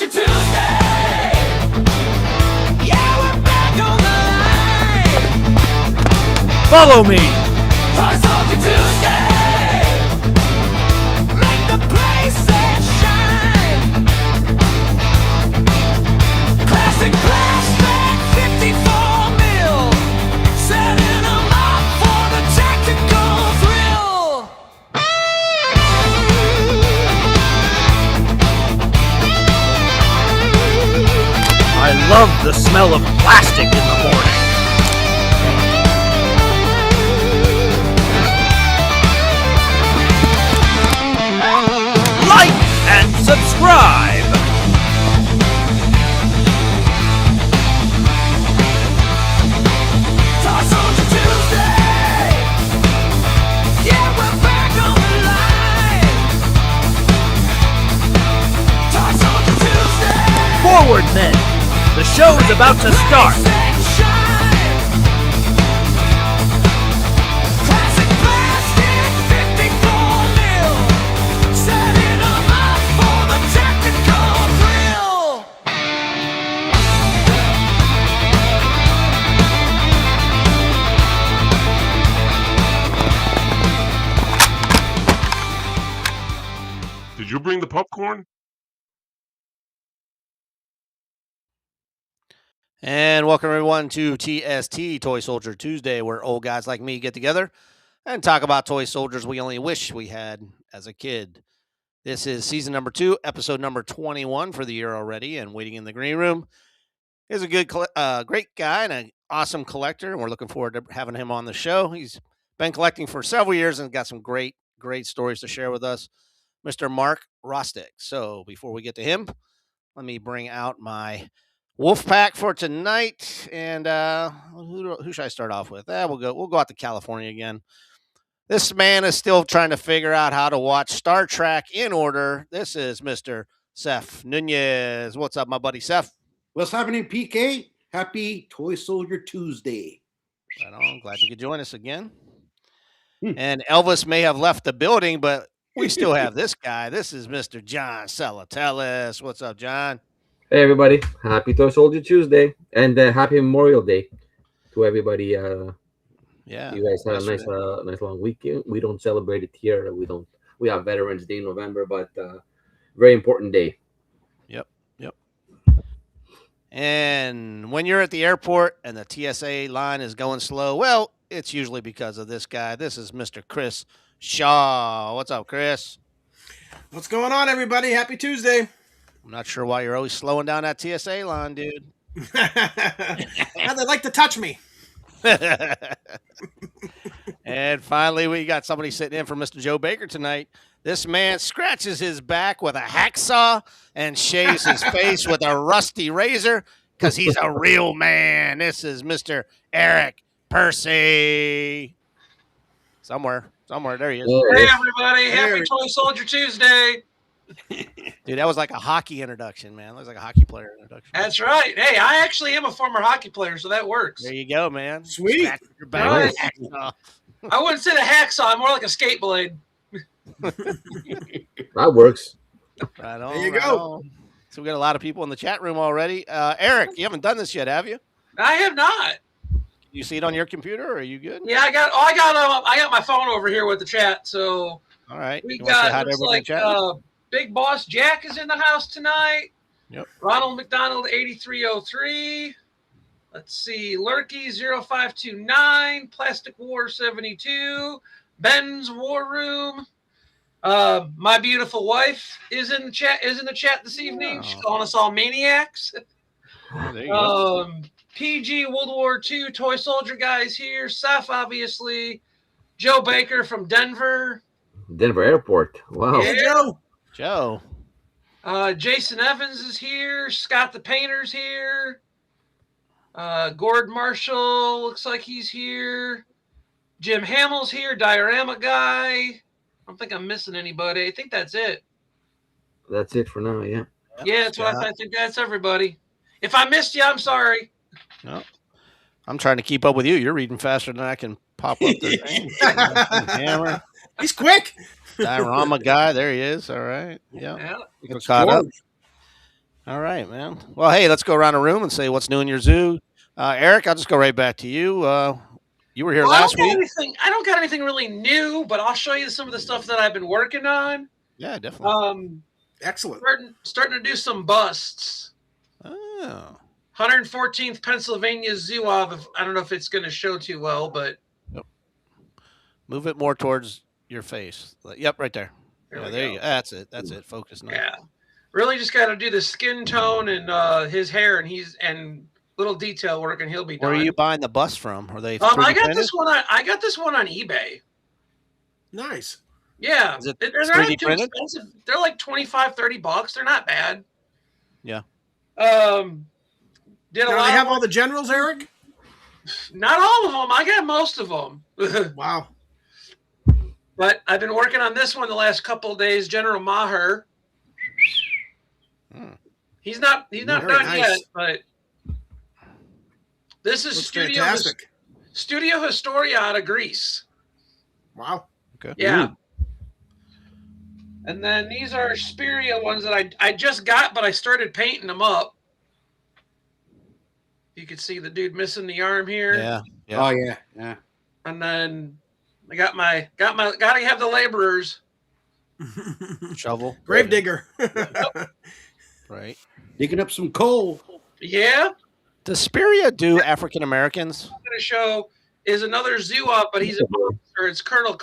Soldier Tuesday. Yeah, we're back on the line. Follow me. Toy Soldier Tuesday. Make the place shine. Classic plastic 54 mil. Setting them up for the tactical thrill. I love the smell of plastic in the morning. Like and subscribe. Toy Soldier Tuesday. Yeah, we're back on the line. Toy Soldier Tuesday. Forward, men. The show is about to start. Classic plastic 54 mil. Setting them up for the tactical thrill. Did you bring the popcorn? And welcome everyone to TST, Toy Soldier Tuesday, where old guys like me get together and talk about toy soldiers we only wish we had as a kid. This is season number 2, episode number 21 for the year already, and waiting in the green room is a great guy and an awesome collector, and we're looking forward to having him on the show. He's been collecting for several years and got some great stories to share with us, Mr. Mark Wyrosdick. So before we get to him, let me bring out my wolf pack for tonight, and who should I start off with? We'll go out to California again. This man is still trying to figure out how to watch Star Trek in order. This is Mr. Seth Nunez. What's up, my buddy Seth? What's happening, PK? Happy Toy Soldier Tuesday. Right on. Glad you could join us again. And Elvis may have left the building, but we still have this guy. This is Mr. John Salatellis. What's up, John? Hey everybody, happy Toy Soldier Tuesday and happy Memorial Day to everybody. Yeah, you guys had a nice long weekend. We don't celebrate it here. We have Veterans Day in November, but very important day. Yep. And when you're at the airport and the TSA line is going slow, well, it's usually because of this guy. This is Mr. Chris Shaw. What's up, Chris? What's going on, everybody? Happy Tuesday. I'm not sure why you're always slowing down that TSA line, dude. Now they like to touch me. And finally, we got somebody sitting in for Mr. Joe Baker tonight. This man scratches his back with a hacksaw and shaves his face with a rusty razor because he's a real man. This is Mr. Eric Percy. Somewhere. There he is. Hey, everybody. Happy Toy Soldier Tuesday. Dude, that was like a hockey introduction, man. That was like a hockey player introduction. That's right. Hey, I actually am a former hockey player, so that works. There you go, man. Sweet. Your back. Right. I wouldn't say the hacksaw, more like a skate blade. That works. Right on, There you right go. on. So we got a lot of people in the chat room already. Eric, you haven't done this yet, have you? I have not. You see it on your computer, or are you good? Yeah, I got my phone over here with the chat. So All right. we You wanna say hi got to looks everybody in like the chat? Big Boss Jack is in the house tonight. Yep. Ronald McDonald 8303. Let's see, Lurky 0529, Plastic War 72, Ben's War Room. My beautiful wife is in the chat this evening. She's calling us all maniacs. Oh, there you go. PG World War II Toy Soldier guys here. Seth, obviously. Joe Baker from Denver. Denver Airport. Wow. Yeah. Joe. Jason Evans is here. Scott the Painter's here. Gord Marshall looks like he's here. Jim Hamill's here. Diorama Guy. I don't think I'm missing anybody. I think that's it. That's it for now, yeah. Yeah, that's what I think. That's everybody. If I missed you, I'm sorry. No. I'm trying to keep up with you. You're reading faster than I can pop up the thing. Hammer. He's quick. Diorama Guy. There he is. All right. Yeah. Yeah. We're caught up. All right, man. Well, hey, let's go around the room and say what's new in your zoo. Eric, I'll just go right back to you. You were here Well, last week. I don't got anything really new, but I'll show you some of the stuff that I've been working on. Yeah, definitely. Excellent. Starting to do some busts. Oh. 114th Pennsylvania Zoo. I don't know if it's going to show too well, but Move it more towards your face. Yep, right there. There Yeah, we there go. you go. That's it. That's it. Focus now. yeah, really just got to do the skin tone and his hair and little detail work, and he'll be done. Where are you buying the bus from? Are they I 3D got printed? this one. I got this one on eBay. Nice. Yeah, Is it they're 3D not too printed? expensive. They're like $25-$30. They're not bad. Yeah. Did a Now, lot. they have all the generals, Eric? Not all of them. I got most of them. Wow. But I've been working on this one the last couple of days. General Maher. Hmm. He's not Very done nice. yet, but this is Looks Studio fantastic. Historia out of Greece. Wow. Okay. Yeah. And then these are Spiria ones that I just got, but I started painting them up. You can see the dude missing the arm here. Yeah. Yeah. Oh yeah, yeah. And then I gotta have the laborers. Shovel. Gravedigger. Right. Digging up some coal. Yeah. Does Spiria do African Americans? I'm gonna show is another zoo up, but he's a monster. It's Colonel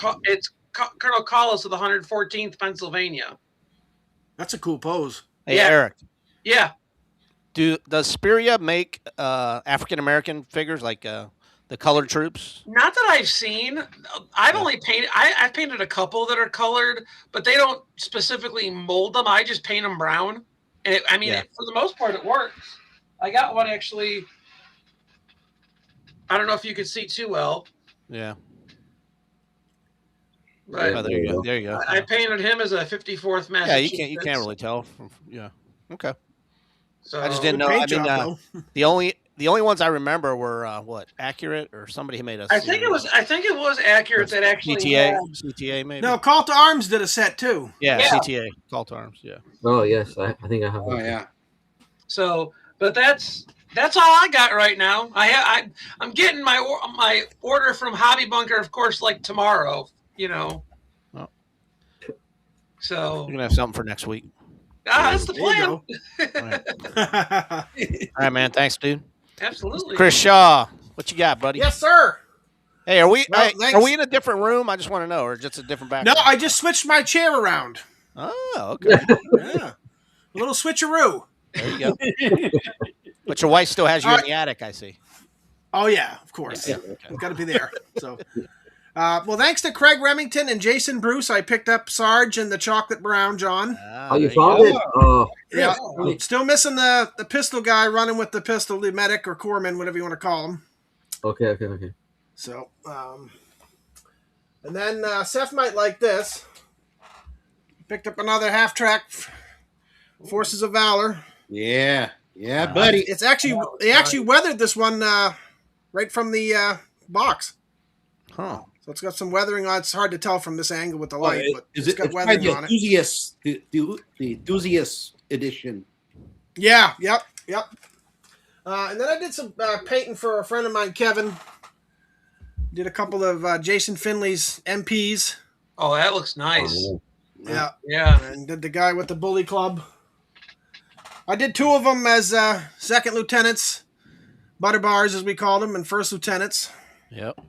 Collis of the 114th Pennsylvania. That's a cool pose. Hey, Yeah. Eric. Yeah. Does Spiria make African American figures like the colored troops? Not that I've seen. I've only painted. I've painted a couple that are colored, but they don't specifically mold them. I just paint them brown, and for the most part, it works. I got one actually. I don't know if you could see too well, Yeah. but Oh, there you go. There you go. I painted him as a 54th Yeah, Massachusetts. you can't really tell. Yeah. Okay. So I just didn't know. Paint I mean, job, though. the only ones I remember were what Accurate or somebody who made us. I think it was accurate that actually. CTA maybe. No, Call to Arms did a set too. Yeah, Yeah. CTA. Call to Arms. Yeah. Oh yes, I think I have. Oh yeah. So, but that's all I got right now. I'm getting my order from Hobby Bunker, of course, like tomorrow. You know. Oh. So You're gonna have something for next week. that's the There you plan. All right, man. Thanks, dude. Absolutely. Chris Shaw, what you got, buddy? Yes, sir. Hey, are we Well, hey, thanks. are we in a different room? I just want to know, or just a different No, background? I just switched my chair around. Oh, okay. Yeah. A little switcheroo. There you go. But your wife still has you All in the attic, I see. Oh, yeah, of course. Yeah, okay. We've got to be there. So, well, thanks to Craig Remington and Jason Bruce, I picked up Sarge and the Chocolate Brown John. Oh, you there found go. it? Oh, Yeah, Yeah. still missing the pistol guy running with the pistol, the medic or corpsman, whatever you want to call him. okay. So, and then Seth might like this. Picked up another half-track Forces of Valor. Yeah. Yeah, buddy. It's actually they actually weathered this one right from the box. Huh. So it's got some weathering on. It's hard to tell from this angle with the Oh, light, but is it's it got it's weathering the on it. enthusiast, the enthusiast edition? Yeah, yep. And then I did some painting for a friend of mine, Kevin. Did a couple of Jason Finley's MPs. Oh, that looks nice. Oh, Yeah. Yeah. And did the guy with the bully club. I did two of them as second lieutenants, butter bars as we called them, and first lieutenants. Yep.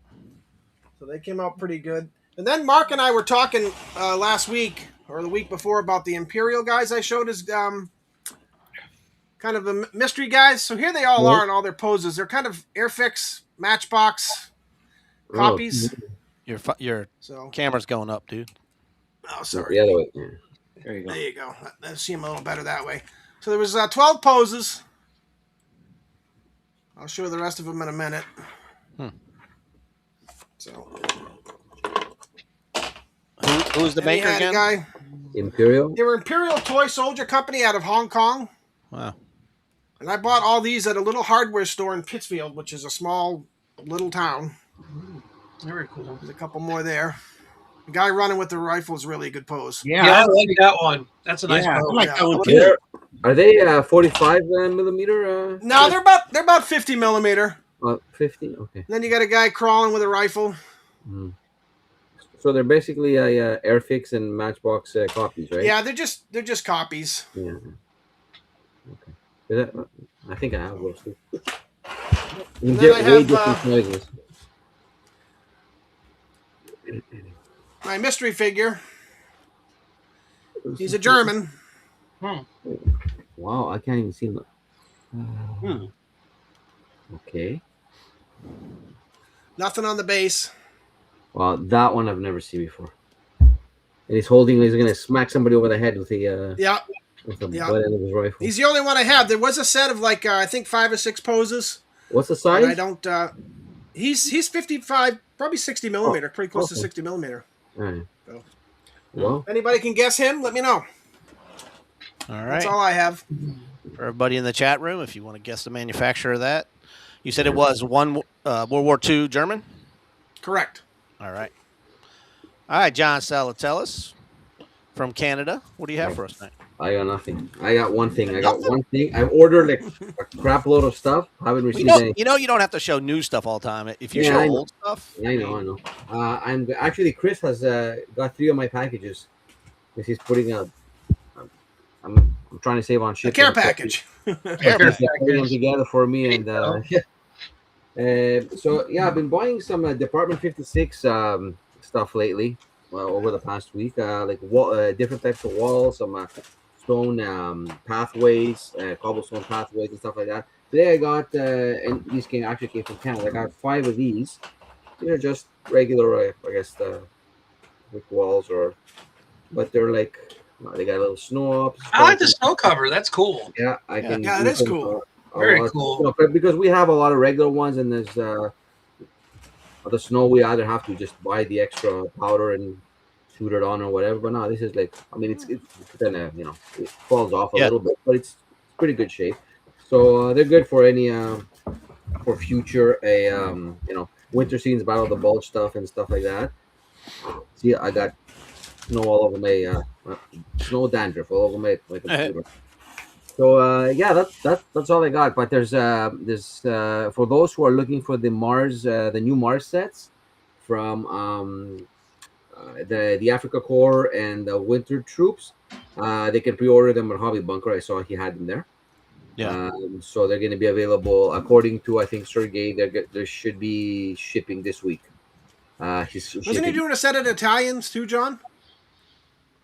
So they came out pretty good. And then Mark and I were talking last week or the week before about the Imperial guys I showed as kind of the mystery guys. So here they all are in all their poses. They're kind of Airfix, Matchbox copies. Your So, camera's going up, dude. oh, the sorry. other way. Yeah. There you go. There you go. That seemed a little better that way. So there was 12 poses. I'll show you the rest of them in a minute. So Who's the then he maker had a again? guy. Imperial. They were Imperial Toy Soldier Company out of Hong Kong. Wow. And I bought all these at a little hardware store in Pittsfield, which is a small little town. Very cool. There's a couple more there. The guy running with the rifle is really a good pose. Yeah, I like that one. That's a nice Yeah, I pose. like that one too. They're Are they 45 millimeter? No, they're about 50 millimeter. 50. Okay. Then you got a guy crawling with a rifle. Mhm. So they're basically Airfix and Matchbox copies, right? Yeah, they're just copies. Yeah. Okay. I think I have those too. You And then get I way have different noises. my mystery figure. He's a German. Wow, I can't even see him. Okay. Nothing on the base. Well, that one I've never seen before. And he's gonna smack somebody over the head with the Yeah, butt Yeah. end of his rifle. he's the only one I have. There was a set of like I think 5 or 6 poses, What's the but size? I don't. He's 55, probably 60 millimeter, pretty close to okay. 60 millimeter. All right. So. Well, Anybody can guess him? Let me know. All That's right. all I have. For everybody in the chat room, if you want to guess the manufacturer of that, you said it was World War II German. Correct. All right. All right, John Salatellis from Canada. What do you have for us tonight? I got nothing. I got one thing. I've ordered like a crap load of stuff. Haven't received any. You don't have to show new stuff all the time. If you Yeah, show I know. old stuff, I know. I'm actually Chris has got 3 of my packages. Because he's putting out. I'm trying to save on A shipping. care package. He's putting them together for me, and so yeah, I've been buying some Department 56 stuff lately. Over the past week, like different types of walls, some stone pathways, cobblestone pathways, and stuff like that. Today I got, and these actually came from Canada. I got 5 of these. These are just regular, I guess, brick walls, but they're like they got a little snow up. I like the snow cover. That's cool. Yeah, I can. Yeah, it use is them, cool. Very cool. because we have a lot of regular ones, and there's the snow. We either have to just buy the extra powder and shoot it on or whatever. But no, this is like, I mean, it's kind of it falls off a little bit, but it's pretty good shape. So they're good for any for future winter scenes, Battle of the Bulge stuff and stuff like that. See, I got snow all over my snow dandruff all over my computer. So yeah, that's all I got. But there's for those who are looking for the new Mars sets from the Africa Corps and the Winter Troops, they can pre-order them at Hobby Bunker. I saw he had them there. Yeah. So they're going to be available according to, I think, Sergey. There should be shipping this week. Wasn't he doing a set of Italians too, John?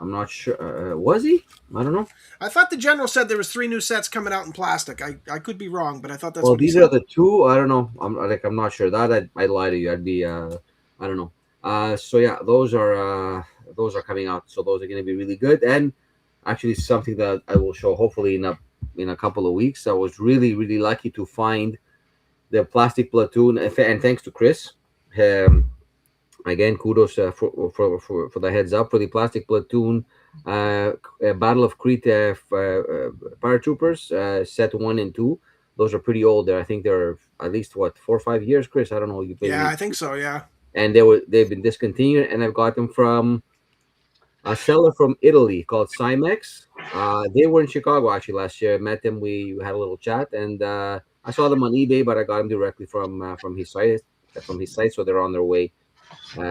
I'm not sure. Was he? I don't know. I thought the general said there was 3 new sets coming out in plastic. I could be wrong, but I thought that's Well, what he these said. are the 2. I don't know. I'm not sure. That I'd lie to you. I'd be I don't know. So yeah, those are coming out. So those are going to be really good, and actually something that I will show hopefully in a couple of weeks. I was really, really lucky to find the plastic platoon, and thanks to Chris. Again, kudos for the heads up for the plastic platoon Battle of Crete paratroopers set 1 and 2. Those are pretty old. I think they're at least 4 or 5 years, Chris. I don't know. Yeah, I think so. Yeah. And they've been discontinued, and I've got them from a seller from Italy called Cymex. They were in Chicago actually last year. I met them. We had a little chat, and I saw them on eBay, but I got them directly from his site. So they're on their way. Those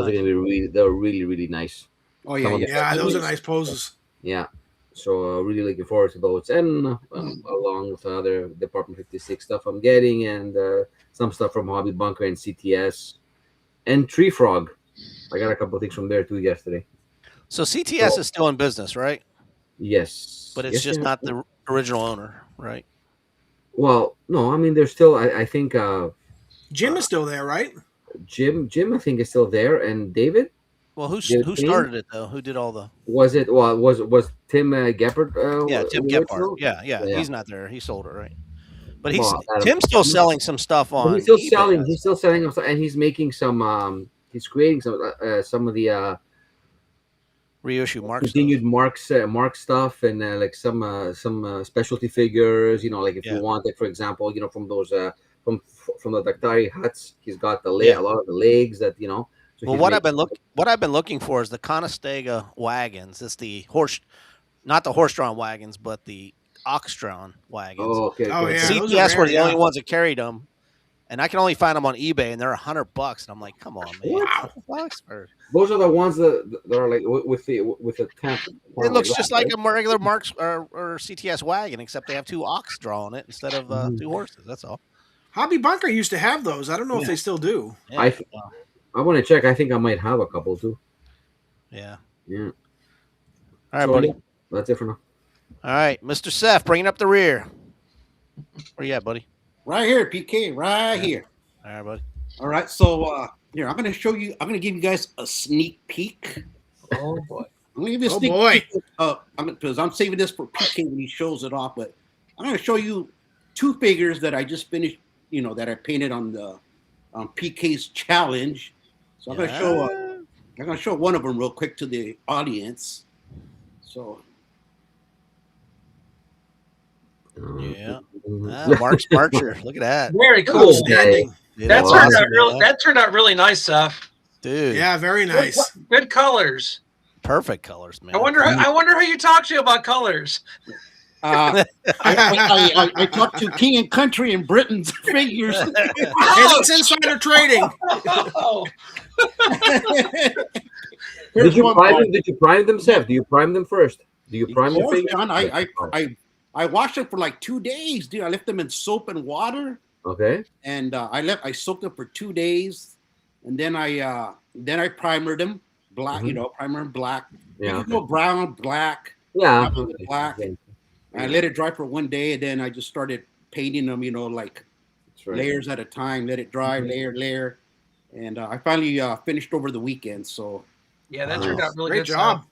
are going to be really, really nice. Oh yeah, those are nice poses. Yeah, so really looking forward to those, and along with other Department 56 stuff I'm getting, and some stuff from Hobby Bunker and CTS, and Tree Frog. I got a couple of things from there too yesterday. So CTS is still in business, right? Yes, but it's just not the original owner, right? Well, no, I mean they're still. I think Jim is still there, right? Jim, I think is still there, and David. Well, who started it though? Who did all the? Was it? Well, was Tim Geppert? Yeah, Tim Geppert. Yeah, he's not there. He sold it, right? But Tim's still selling some stuff on. He's still eBay. selling. He's still selling them, and he's making some. He's creating some of the reissue Mark continued stuff. Mark stuff, and like some specialty figures. Like if you want, like for example, from those from the Daktari huts, he's got a lot of the legs that So well, what I've been looking for is the Conestoga wagons. It's the not the horse-drawn wagons, but the ox-drawn wagons. Oh, okay. Oh, okay. yeah. those are CTS were rare, the yeah. only ones that carried them, and I can only find them on eBay, and they're $100. And I'm like, come on, man. What? $100 for- Those are the ones that are like with the tent. It looks just like a regular Marks or CTS wagon, except they have 2 ox drawn it instead of 2 horses. That's all. Hobby Bunker used to have those. I don't know if Yeah. they still do. Yeah. I want to check. I think I might have a couple too. Yeah. Yeah. All right, So, buddy. yeah, that's it for now. All right, Mr. Seth, bringing up the rear. Where you at, buddy? Right here, PK, right here. All right, buddy. All right, so here I'm going to show you. I'm going to give you guys a sneak peek. Oh boy. I'm going to give you a Oh, sneak boy. peek because I'm saving this for PK when he shows it off. But I'm going to show you 2 figures that I just finished. That I painted on the PK's challenge. So I'm going to show. I'm going to show one of them real quick to the audience. So. Yeah. Mark's Marcher. Look at that. Very cool. Outstanding. Dude, That that's turned awesome, out really. man. That turned out really nice, Seth. Dude. Yeah, very nice. Good colors. Perfect colors, man. I wonder how you talk to you about colors. I talked to King and Country in Britain's figures. Hey, that's insider trading. Oh, Did you prime them? Did you prime them, Seth? Do you prime them first? Do you prime the Of course, figures? John, I washed them for like 2 days, dude. I left them in soap and water, Okay. and I soaked them for 2 days, and then I primered them black, primer them black. Yeah. You can go brown, black. Yeah. Black. Okay. I let it dry for 1 day, and then I just started painting them, like That's right. layers at a time. Let it dry, layer, and I finally finished over the weekend. So yeah, that turned out really Great good. job. Seth.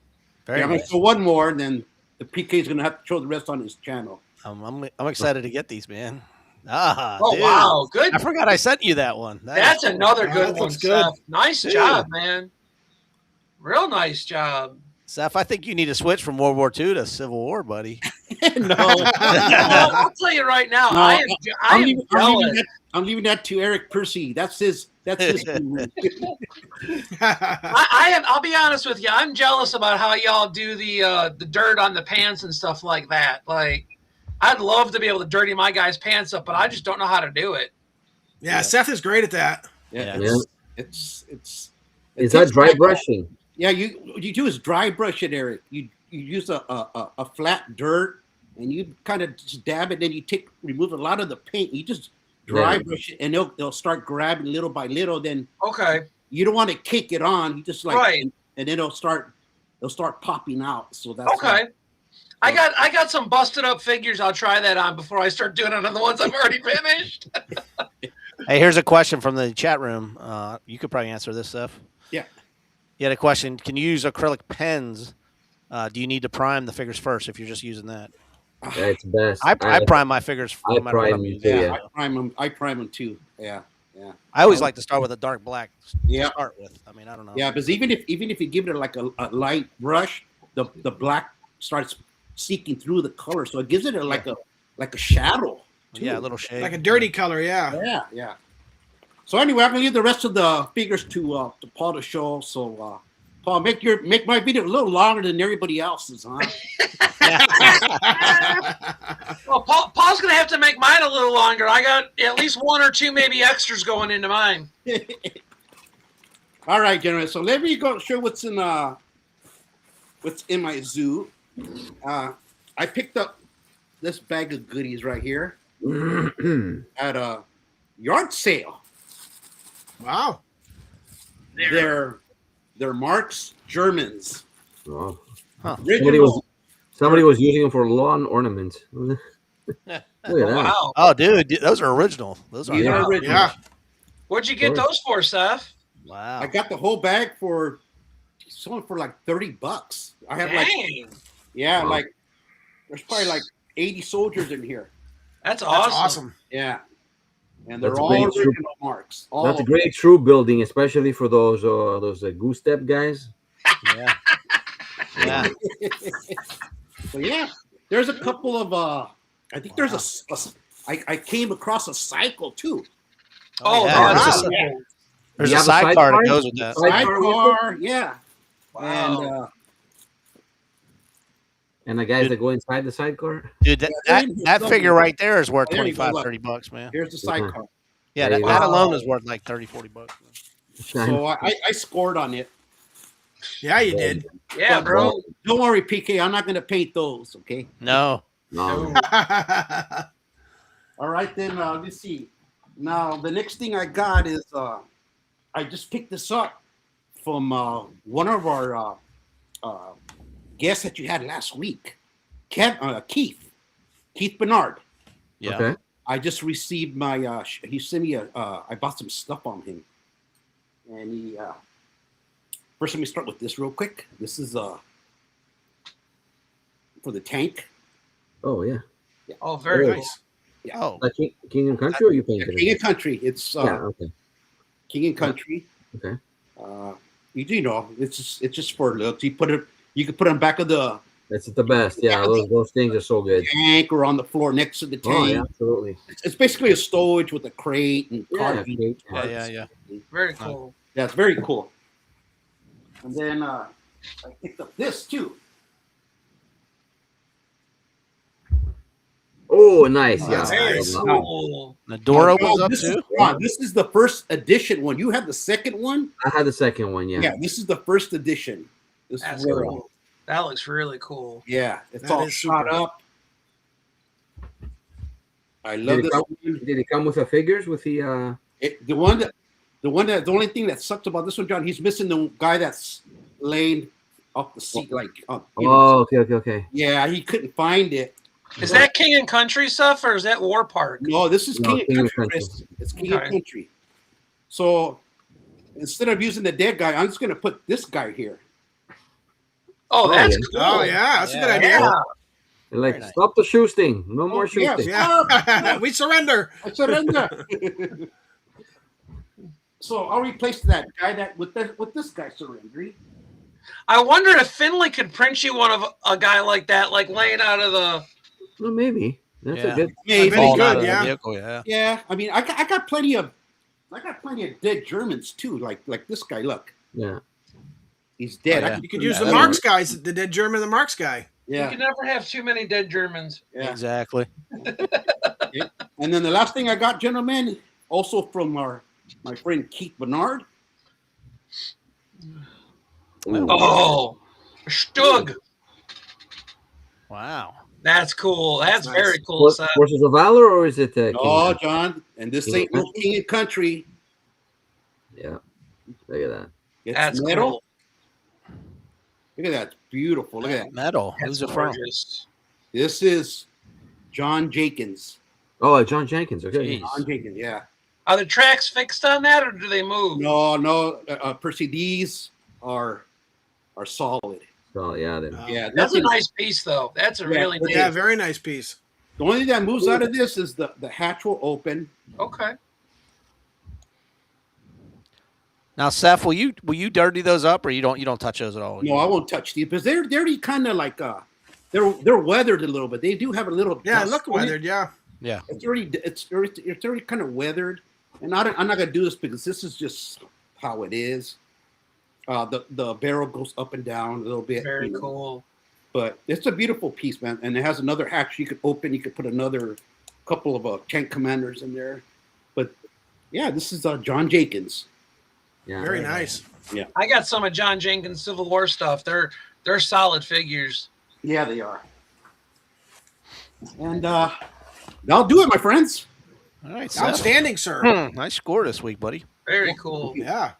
Very I'm gonna nice. show one more, and then the PK is gonna have to show the rest on his channel. I'm excited to get these, man. Ah, Oh dude. wow, good. I forgot I sent you that one. That's another Wow, good that one. looks good. Seth. Nice Dude. job, man. Real nice job. Seth, I think you need to switch from World War II to Civil War, buddy. No, Well, I'll tell you right now, No, I am I'm leaving jealous. I'm leaving that to Eric Percy. That's his. guru. I'll be honest with you. I'm jealous about how y'all do the dirt on the pants and stuff like that. Like, I'd love to be able to dirty my guy's pants up, but I just don't know how to do it. Yeah, Seth is great at that. Yeah, Yeah. it's Is that dry brushing? Yeah, you do is dry brush it, Eric. You use a flat dirt and you kind of just dab it. Then you remove a lot of the paint. You just dry brush it, and they'll start grabbing little by little. Then Okay. you don't want to kick it on. You just Right. and then they'll start popping out. So that's Okay. I got some busted up figures. I'll try that on before I start doing it on the ones I've already finished. Hey, here's a question from the chat room. You could probably answer this, Seth. Yeah. You had a question. Can you use acrylic pens? Do you need to prime the figures first if you're just using that? That's best. I prime my figures I no matter what prime I'm them using. too, Yeah, yeah. I prime them too. Yeah. I always like to start with a dark black to Yeah. start with. I mean, I don't know. Yeah, because even if you give it like a light brush, the black starts seeking through the color, so it gives it like a shadow. too. Yeah, a little shade. Like a dirty color, yeah. Yeah. So anyway, I'm gonna leave the rest of the figures to Paul to show. So Paul, make my video a little longer than everybody else's, huh? Well, Paul's gonna have to make mine a little longer. I got at least 1 or 2 maybe extras going into mine. All right, gentlemen. So let me go show what's in my zoo. I picked up this bag of goodies right here at a yard sale. Wow. They're Mark's Germans. Oh. Huh. Original. Somebody was using them for lawn ornaments. Look at that. Wow. Oh, dude, those are original. Those are These are not- original. Yeah. What'd you get those for, Seth? Wow. I got the whole bag for someone for like $30. I have Dang. like there's probably like 80 soldiers in here. That's That's awesome. awesome. Yeah. And they're That's all great. original Marks. All That's a of them. great troop building, especially for those goose step guys. Yeah. Yeah. So yeah, there's a couple of I think there's I came across a cycle too. Oh, yeah. that's wow. awesome. There's You a have a sidecar that sidecar? goes with that. Sidecar with Sidecar, yeah. Wow. And the guys Dude. that go inside the sidecar. Dude, they're in here that somewhere. figure right there is worth There you go, 25, look. $30, man. Here's the sidecar. Yeah, There you that go. alone is worth like 30, $40. So I scored on it. Yeah, you did. Yeah, But bro. Don't worry, PK. I'm not going to paint those. Okay. No. No. All right, then let's see. Now the next thing I got is I just picked this up from one of our guests that you had last week, Keith Bernard. Yeah. Okay. I just received my. He sent me I bought some stuff on him, and he. First, let me start with this real quick. This is for the tank. Oh yeah. Oh, very Oh. nice. Oh, Like King and Country, or you Yeah, painted King it? and Country. It's Yeah. Okay. King and Country. Okay. You know, it's just for looks. You can put on back of the That's the best. Yeah. Those things are so good. tank or on the floor next to the tank. Oh yeah. Absolutely. It's basically a stowage with a crate and Yeah. carving. yeah. Very cool. Yeah, it's very cool. And then I picked up this too. Oh, nice. Yeah. That's I nice. love that one. Cool. The door opens up this too. This is the first edition one. You had the second one. I had the second one. Yeah. Yeah, this is the first edition. This That's is where, cool. That looks really cool. yeah, it's That all is shot super. up. I love this one. Did it come with the figures with the? The only thing that sucks about this one, John, he's missing the guy that's laying off the seat, like. Oh, okay. Yeah, he couldn't find it. Is that King and Country stuff or is that War Park? No, this is No, King King and and Country. Country. It's King Okay. and Country. So instead of using the dead guy, I'm just going to put this guy here. Oh, that's yeah. cool. Oh yeah, that's a good Yeah. idea. Yeah. They're like, Very nice. stop the shoesting. No more yeah. shoesting. Yeah, we surrender. I surrender. So I'll replace that guy with this guy surrendering. I wonder if Finley could print you one of a guy like that, like laying out of the. Well, maybe that's Yeah. a good. Maybe. Very Falling good, out of the yeah. vehicle, yeah. Yeah, I mean, I got plenty of dead Germans too. Like this guy. Look, Yeah. he's dead. Oh, yeah. You could use Yeah, the that Marx guys, the dead German, the Marx guy. You Yeah, can never have too many dead Germans. yeah. Exactly. And then the last thing I got, gentlemen, also from my friend Keith Bernard. Ooh. Oh, Stug. Wow. That's cool. That's Nice. very cool. Seth. Forces of Valor, or is it? Oh, King? John, and this King ain't and no King and Country. Yeah. Look at that. It's That's metal. cool. Look at that. It's beautiful. Look at that. Metal. That's Who's it from? gorgeous. This is John Jenkins. Oh, John Jenkins. Okay. Jeez. John Jenkins, yeah. Are the tracks fixed on that, or do they move? No, Percy, these are solid. So yeah, then. Yeah, That's a nothing- nice piece, though. That's a Yeah, really it neat. Yeah, very nice piece. The only thing that moves out of this is the hatch will open. Okay. Now, Seth, will you dirty those up, or you don't touch those at all? No, I won't touch these because they're already kind of like they're weathered a little bit. They do have a little Yeah, dust look on it. weathered. Yeah. Yeah. It's already kind of weathered, and I'm not gonna do this because this is just how it is. The barrel goes up and down a little bit. Very you know. cool. But it's a beautiful piece, man, and it has another hatch you could open. You could put another couple of tank commanders in there. But yeah, this is John Jenkins. Yeah. Very nice. I got some of John Jenkins' Civil War stuff. They're solid figures. Yeah, they are. And that'll do it, my friends. All right, Seth. Outstanding, sir. Nice score this week, buddy. Very cool. Yeah.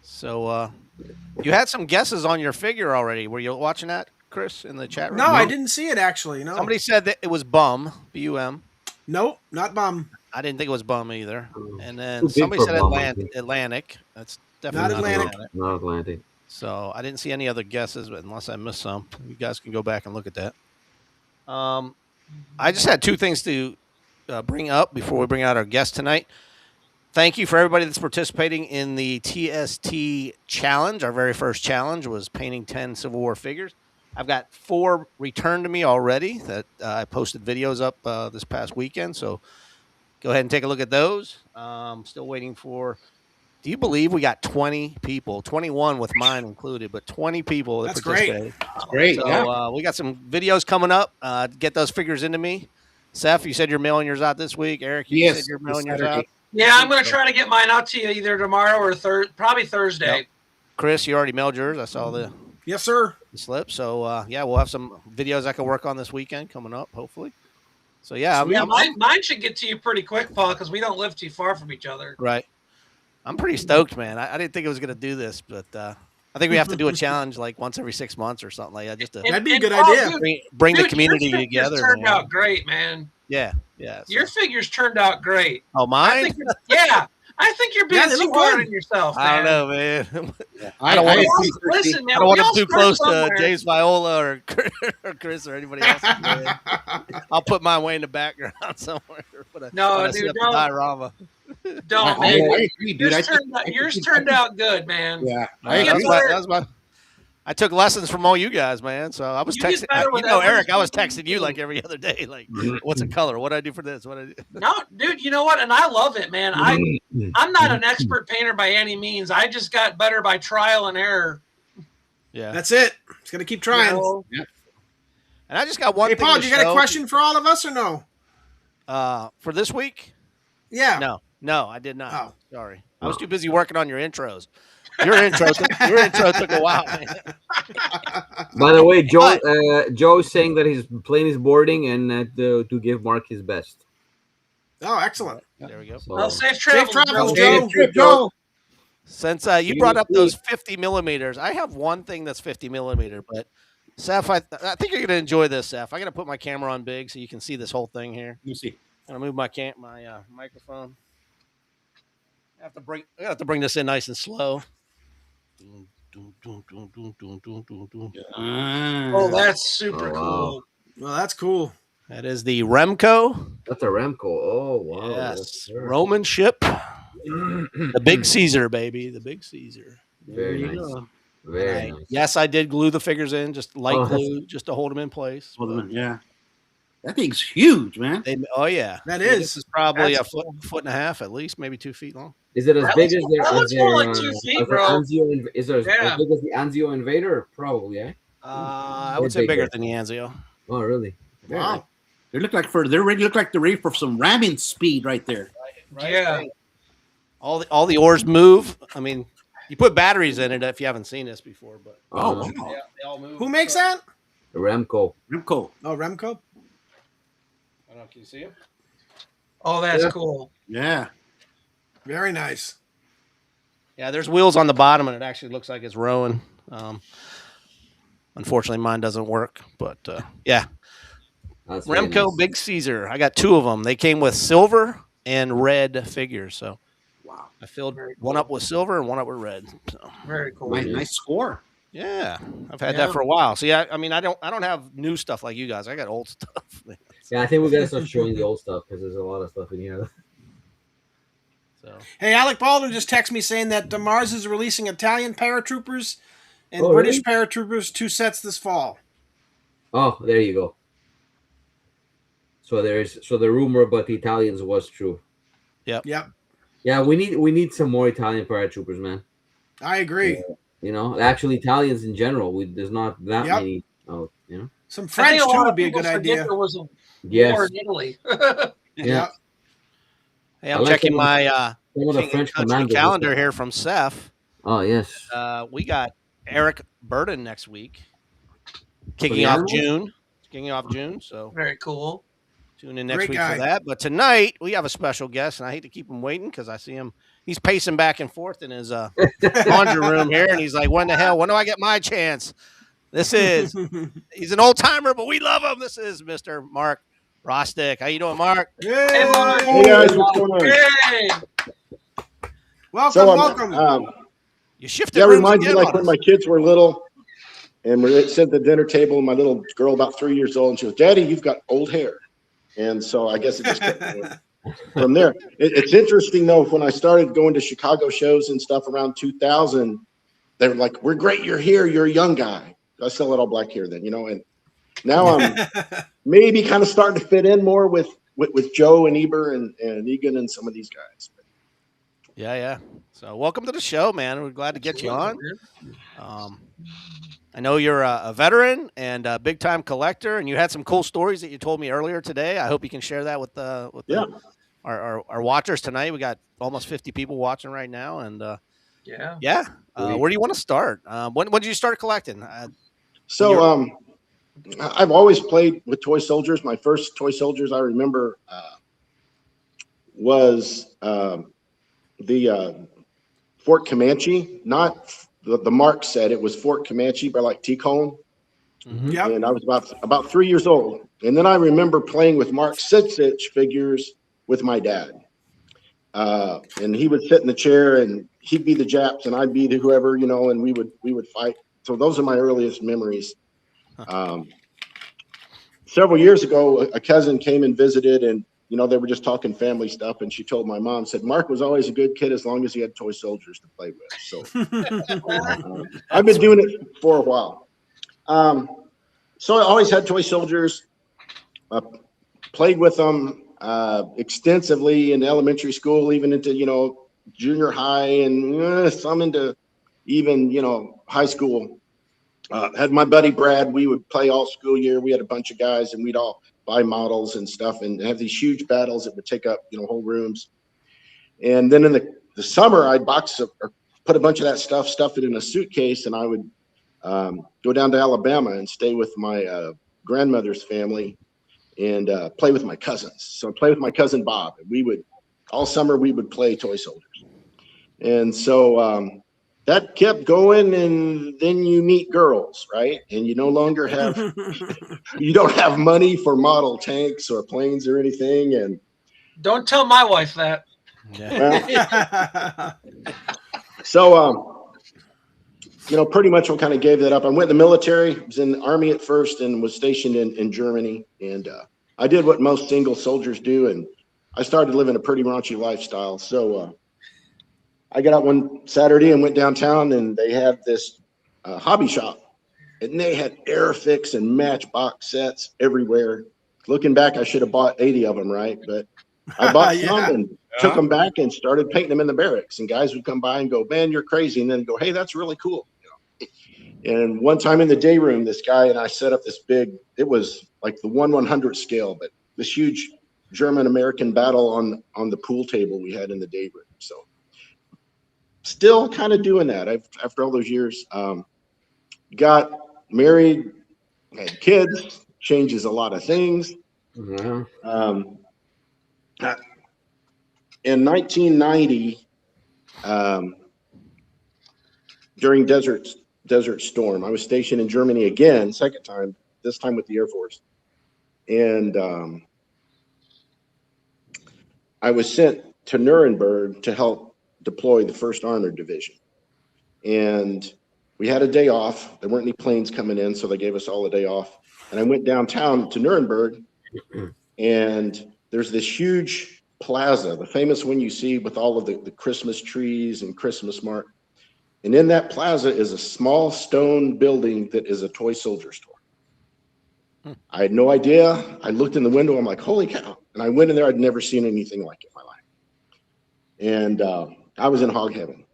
So you had some guesses on your figure already. Were you watching that, Chris, in the chat room? No, I didn't see it actually. No. Somebody said that it was Bum, B-U-M. Nope, not bum. I didn't think it was Bum either. And Too then big somebody for said Bum, I think. Atlantic. That's definitely Not not Atlantic. Atlantic. Not Atlantic. So I didn't see any other guesses, but unless I missed some, you guys can go back and look at that. I just had two things to bring up before we bring out our guest tonight. Thank you for everybody that's participating in the TST challenge. Our very first challenge was painting 10 Civil War figures. I've got 4 returned to me already that I posted videos up this past weekend. So go ahead and take a look at those. Still waiting for Do you believe we got 20 people, 21 with mine included, but 20 people that That's great. participated? That's great. So Yeah. we got some videos coming up. Get those figures into me. Seth, you said you're mailing yours out this week. Eric, you said Yes. you're this mailing yours Saturday. out. Yeah, I'm going to try to get mine out to you either tomorrow or probably Thursday. Yep. Chris, you already mailed yours. I saw the Yes, sir. slip. So yeah, we'll have some videos I can work on this weekend coming up, hopefully. So yeah, Yeah, mine should get to you pretty quick, Paul, because we don't live too far from each other. right. I'm pretty stoked, man. I didn't think it was going to do this, but I think we have to do a challenge like once every 6 months or something like that, just to That'd be a And good Paul, idea. dude, bring the dude, community your figures together. Turned man. out great, man. Yeah. So- Your figures turned out great. Oh, I mine? think, I think you're being Yeah, they too look hard good. on yourself, man. I don't know, man. I don't wanna- Listen, man, I don't want we him all too start close to somewhere. James Viola or Chris or anybody else. Man. I'll put mine way in the background somewhere. No, Put a dude, Seth don't. diorama. Don't, I man. agree, dude. Yours turned out good, man. Yeah. I That agree. was my. I took lessons from all you guys, man. So I was You get texting. better with Eric, every I was single texting you like every other day. Like, what's a color? What do I do for this? What do I do? No, dude, you know what? And I love it, man. I'm not an expert painter by any means. I just got better by trial and error. Yeah. That's it. Just gonna keep trying. You know? And I just got one Hey, thing. Paul, to do you got a show. question for all of us or no? For this week? Yeah. No, I did not. Oh. Sorry, I was too busy working on your intros. Your intro took a while, man. By the way, Joe's saying that his plane is boarding and to give Mark his best. Oh, excellent. There we go. So, Well, safe travels, travels, Joe. Joe. Since you brought up those 50 millimeters, I have one thing that's 50 millimeter, but Seth, I think you're gonna enjoy this, Seth. I'm gonna put my camera on big so you can see this whole thing here. You see. I'm gonna move my microphone. I have to bring this in nice and slow. Oh, that's super Oh, wow. cool. Well, that's cool. That is the Remco. that's a Remco. Oh, wow. Yes, Roman ship. The Big Caesar, baby. The Big Caesar. Very There you nice. go. Very nice. Yes, I did glue the figures in, just light Oh, that's- glue, just to hold them in place. Yeah. That thing's huge, man. Oh yeah, That This is. is probably That's a foot and a half at least, maybe 2 feet long. Is it as That big looks- as their? that looks more like 2 feet, bro. Is it as Yeah. big as the Anzio Invader? Probably, eh? I Or would say bigger bigger. than the Anzio. Oh, really? Wow. They look like they're ready for some ramming speed right there. Yeah. All the oars move. I mean, you put batteries in it if you haven't seen this before, but Oh, they all move. Who makes that? Remco. Remco. Oh, Remco. I don't know. Can you see him? Oh, that's Yeah. cool. Yeah. Very nice. Yeah, there's wheels on the bottom, and it actually looks like it's rowing. Unfortunately, mine doesn't work, but yeah. That's very Remco nice. Big Caesar. I got 2 of them. They came with silver and red figures, so Wow. I filled one up with silver and one up with red. So Very cool. Nice score. yeah, I've had Yeah. that for a while. So yeah, I mean, I don't have new stuff like you guys. I got old stuff. Man. Yeah, I think we gotta start showing the old stuff because there's a lot of stuff in here. So Hey, Alec Baldwin just texted me saying that Mars is releasing Italian paratroopers and Oh, British really? paratroopers 2 sets this fall. Oh, there you go. So the rumor about the Italians was true. Yep, Yeah, we need some more Italian paratroopers, man. I agree. You know, actually Italians in general. There's not that Yep. many. Oh, you know. Some I think French a too lot would of be a people good forget idea. there was a war Yes. in Italy. Yeah. hey, I I'm like checking some- my Some of the King French Country commanders. calendar here from Seth. Oh yes. We got Eric Burden next week, kicking the off animals? June. So Very cool. tune in next Great week guy. for that. But tonight we have a special guest, and I hate to keep him waiting because I see him. He's pacing back and forth in his laundry room here, and he's like, "When do I get my chance?" He's an old timer, but we love him. This is Mr. Mark Wyrosdick. How you doing, Mark? Hey, Mark. Hey guys, what's going on? Hey. Welcome, So welcome. You shifted. that rooms reminds me again like on when us. my kids were little, and we're sitting at the dinner table, and my little girl, about 3 years old, and she goes, "Daddy, you've got old hair," and so I guess it just kept going from there. It's interesting though. When I started going to Chicago shows and stuff around 2000, they were like, "We're great, you're here, you're a young guy." I still had all black hair then, you know, and now I'm maybe kind of starting to fit in more with Joe and Eber and Egan and some of these guys. Yeah. So welcome to the show, man. We're glad to get you on. I know you're a veteran and a big time collector, and you had some cool stories that you told me earlier today. I hope you can share that with Yeah. our watchers tonight. We got almost 50 people watching right now, and Yeah. where do you want to start? When did you start collecting? So I've always played with toy soldiers. My first toy soldiers I remember was the Fort Comanche, not the Mark set. It was Fort Comanche by like T-Cone. Mhm. Yep. And I was about 3 years old. And then I remember playing with Mark 6-inch figures with my dad. And he would sit in the chair and he'd be the Japs and I'd be the whoever, and we would fight. So those are my earliest memories. Several years ago, a cousin came and visited, and they were just talking family stuff, and she told my mom, said Mark was always a good kid as long as he had toy soldiers to play with. So I've been doing it for a while. So I always had toy soldiers, played with them extensively in elementary school, even into junior high, and some into even high school. Had my buddy Brad. We would play all school year. We had a bunch of guys, and we'd all buy models and stuff, and have these huge battles that would take up whole rooms. And then in the summer, I'd box up or put a bunch of that stuff it in a suitcase, and I would go down to Alabama and stay with my grandmother's family and play with my cousins. So play with my cousin Bob, and we would all summer we would play toy soldiers. And so that kept going, and then you meet girls, right? And you no longer have you don't have money for model tanks or planes or anything. And Don't tell my wife that. well, so pretty much we kind of gave that up. I went in the military, was in the Army at first, and was stationed in Germany. And I did what most single soldiers do, and I started living a pretty raunchy lifestyle. So I got out one Saturday and went downtown, and they had this hobby shop, and they had Airfix and Matchbox sets everywhere. Looking back, I should have bought 80 of them, right? But I bought some and took them back and started painting them in the barracks. And guys would come by and go, "Man, you're crazy," and then go, "Hey, that's really cool." And one time in the day room, this guy and I set up this big. It was like the 1/100 scale, but this huge German-American battle on the pool table we had in the day room. So. Still kind of doing that after all those years. Got married, had kids, changes a lot of things. Yeah. In 1990, during Desert Storm, I was stationed in Germany again, second time, this time with the Air Force. And I was sent to Nuremberg to help deploy the 1st Armored Division. And we had a day off. There weren't any planes coming in, so they gave us all a day off. And I went downtown to Nuremberg, and there's this huge plaza, the famous one you see with all of the Christmas trees and Christmas mark. And in that plaza is a small stone building that is a toy soldier store. I had no idea. I looked in the window. I'm like, holy cow. And I went in there. I'd never seen anything like it in my life. And I was in hog heaven.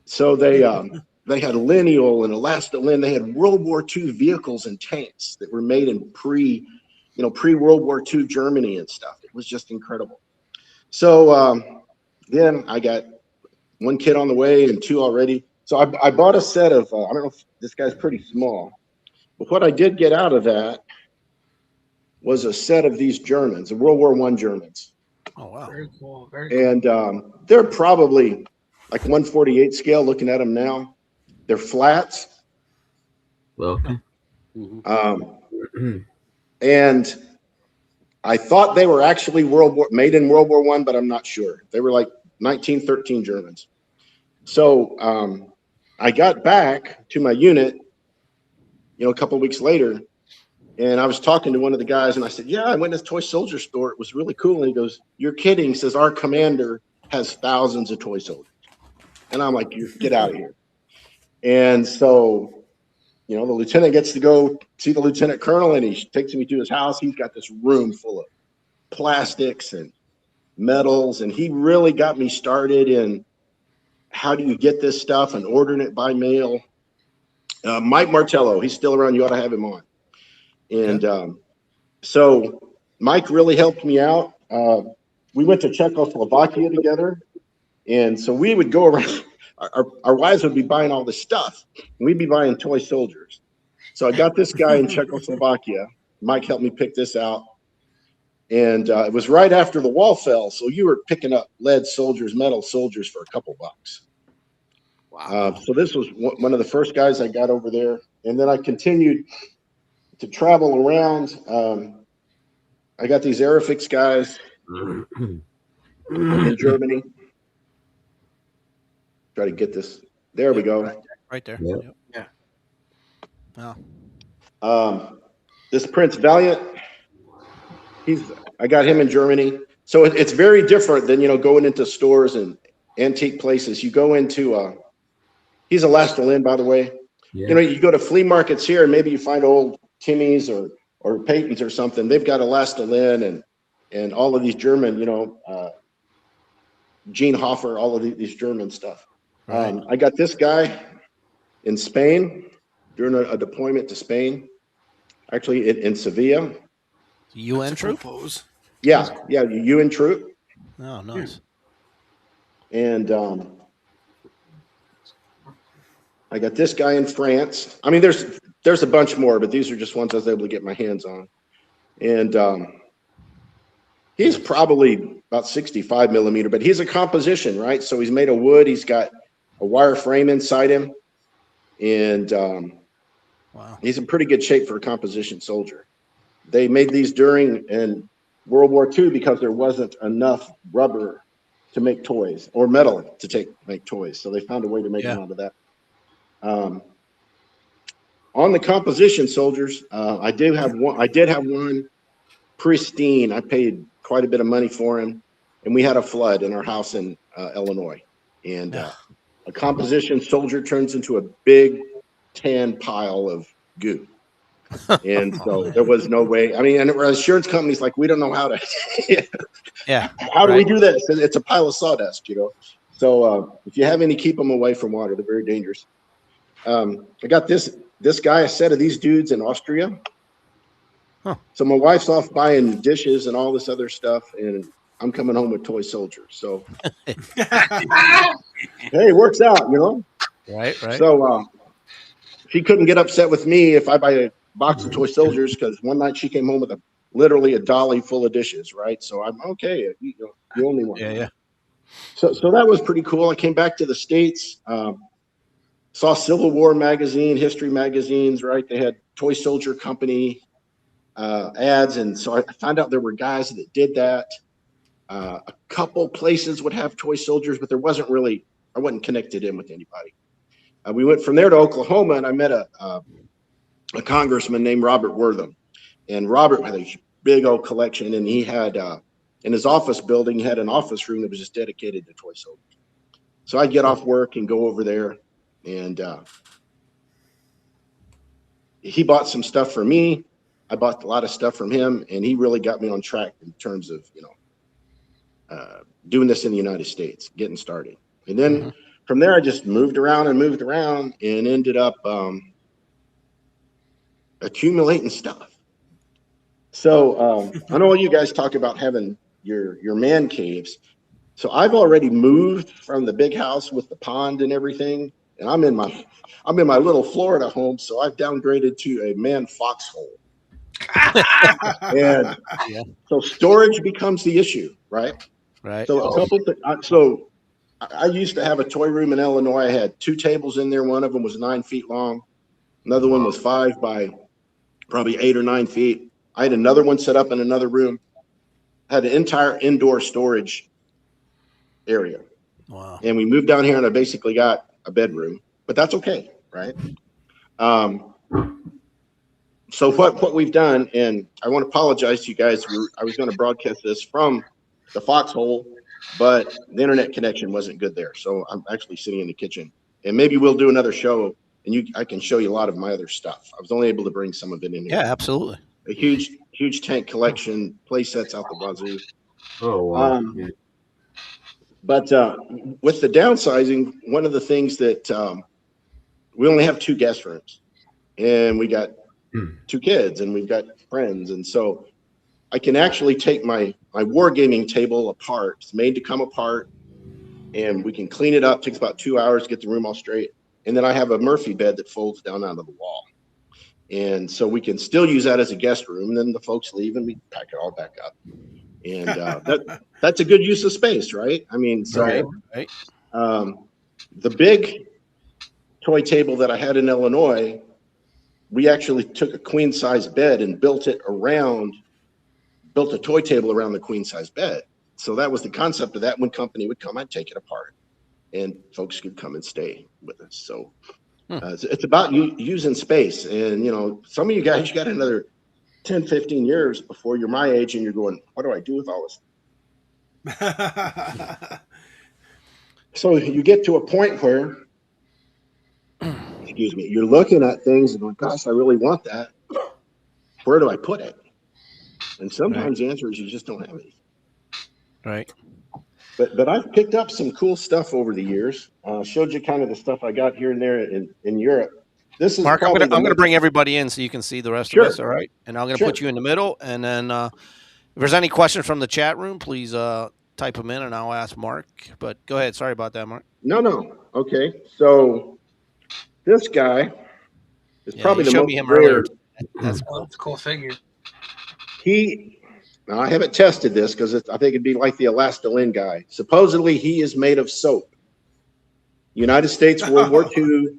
So they had Lineal and Elastalin. They had World War II vehicles and tanks that were made in pre-World War II Germany and stuff. It was just incredible. So then I got one kid on the way and 2 already. So I bought a set of, I don't know if this guy's pretty small, but what I did get out of that was a set of these Germans, the World War I Germans. Oh, wow. Very cool. Very cool. And they're probably like 1/48 scale looking at them now. They're flats. Well, And I thought they were actually made in World War I, but I'm not sure. They were like 1913 Germans. So I got back to my unit, a couple of weeks later, and I was talking to one of the guys, and I said, "Yeah, I went to this toy soldier store. It was really cool." And he goes, "You're kidding." He says, "Our commander has thousands of toy soldiers." And I'm like, "Get out of here." And so, the lieutenant gets to go see the lieutenant colonel, and he takes me to his house. He's got this room full of plastics and metals, and he really got me started in how do you get this stuff and ordering it by mail. Mike Martello, he's still around. You ought to have him on. And so Mike really helped me out. We went to Czechoslovakia together. And so we would go around, our wives would be buying all this stuff. And we'd be buying toy soldiers. So I got this guy in Czechoslovakia. Mike helped me pick this out. And it was right after the wall fell. So you were picking up lead soldiers, metal soldiers for a couple bucks. Wow. So this was one of the first guys I got over there. And then I continued to travel around. I got these Aerofix guys in Germany. Try to get this. There we go. Right there. Yeah. Wow. This Prince Valiant, I got him in Germany. So it's very different than, going into stores and antique places. You go into, he's a Lastalin, by the way. Yeah. You go to flea markets here and maybe you find old Timmy's or Peyton's or something. They've got a Lastalin and all of these German, Gene Hoffer, all of these German stuff. Right. I got this guy in Spain during a deployment to Spain, actually in Sevilla. UN troop? Yeah, UN troop. Oh, nice. And I got this guy in France. I mean, there's a bunch more, but these are just ones I was able to get my hands on. And he's probably about 65 millimeter, but he's a composition, right? So he's made of wood. He's got a wire frame inside him. And wow, he's in pretty good shape for a composition soldier. They made these during World War II because there wasn't enough rubber to make toys or metal to make toys. So they found a way to make them out of that. On the composition soldiers, I did have one pristine. I paid quite a bit of money for him, and we had a flood in our house in Illinois. And a composition soldier turns into a big tan pile of goo. And so there was no way. I mean, and our insurance company's like, we don't know how to. How do we do this? It's a pile of sawdust, So if you have any, keep them away from water. They're very dangerous. I got this guy, a set of these dudes in Austria. Huh. So my wife's off buying dishes and all this other stuff, and I'm coming home with toy soldiers. So hey, it works out, Right. So she couldn't get upset with me if I buy a box of toy soldiers, because one night she came home with literally a dolly full of dishes, right? So I'm okay. You only one. Yeah. So that was pretty cool. I came back to the States, saw Civil War magazine, history magazines, right? They had Toy Soldier Company ads. And so I found out there were guys that did that. A couple places would have toy soldiers, but I wasn't connected in with anybody. We went from there to Oklahoma, and I met a congressman named Robert Wortham. And Robert had a big old collection, and he had in his office building, he had an office room that was just dedicated to toy soldiers. So I'd get off work and go over there, and he bought some stuff for me. I bought a lot of stuff from him, and he really got me on track in terms of doing this in the United States, getting started. And then from there, I just moved around and ended up accumulating stuff. So I know all you guys talk about having your man caves. So I've already moved from the big house with the pond and everything, and I'm in my little Florida home. So I've downgraded to a man foxhole. And so storage becomes the issue, right? Right. So I used to have a toy room in Illinois. I had 2 tables in there. One of them was 9 feet long. Another one was 5 by probably 8 or 9 feet. I had another one set up in another room. I had an entire indoor storage area. Wow. And we moved down here, and I basically got a bedroom, but that's okay, right? So what we've done, and I want to apologize to you guys. I was going to broadcast this from the foxhole, but the internet connection wasn't good there. So I'm actually sitting in the kitchen, and maybe we'll do another show, and I can show you a lot of my other stuff. I was only able to bring some of it in here. Yeah, absolutely. A huge tank collection, play sets out the wazoo. Oh, wow. But with the downsizing, one of the things that we only have 2 guest rooms, and we got 2 kids, and we've got friends, and so I can actually take my wargaming table apart. It's made to come apart, and we can clean it up. Takes about 2 hours to get the room all straight, and then I have a Murphy bed that folds down onto the wall, and so we can still use that as a guest room. And then the folks leave, and we pack it all back up, and that's a good use of space, right? I mean, so Right. the big toy table that I had in Illinois, we actually took a queen size bed and built a toy table around the queen size bed. So that was the concept of that. When company would come, I'd take it apart, and folks could come and stay with us. So it's about using space. And, some of you guys, you got another 10, 15 years before you're my age, and you're going, what do I do with all this? So you get to a point where, excuse me, you're looking at things and going, gosh, I really want that. Where do I put it? And sometimes the answer is you just don't have it. Right. But I've picked up some cool stuff over the years. Showed you kind of the stuff I got here and there in Europe. This is Mark, I'm gonna bring everybody in so you can see the rest of us. All right, and I'm gonna Sure. put you in the middle, and then if there's any questions from the chat room, please type them in, and I'll ask Mark. But go ahead. Sorry about that, Mark. No. Okay. So this guy is probably you the showed most me him rare. earlier. That's Oh, cool. that's a cool figure. Now I haven't tested this because I think it'd be like the Elastalin guy. Supposedly he is made of soap. United States, World War II.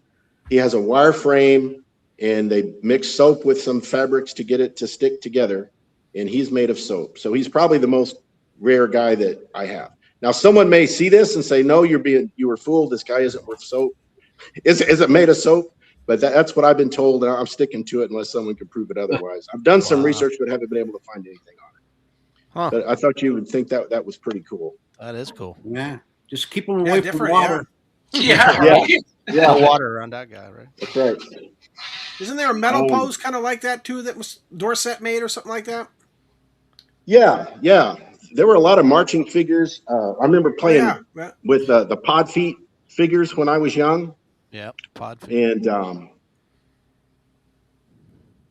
He has a wire frame, and they mix soap with some fabrics to get it to stick together, and he's made of soap. So he's probably the most rare guy that I have. Now, someone may see this and say, no, you were fooled. This guy isn't worth soap. Is it made of soap? But that's what I've been told, and I'm sticking to it unless someone can prove it otherwise. I've done some research, but haven't been able to find anything on it. Huh. But I thought you would think that was pretty cool. That is cool. Yeah, just keep them away from water. Yeah. Yeah. Right? No water around that guy, right? That's right. Isn't there a metal pose kind of like that too that was Dorset made or something like that? Yeah. There were a lot of marching figures. I remember playing Yeah. with the pod feet figures when I was young. Yeah, pod feet. And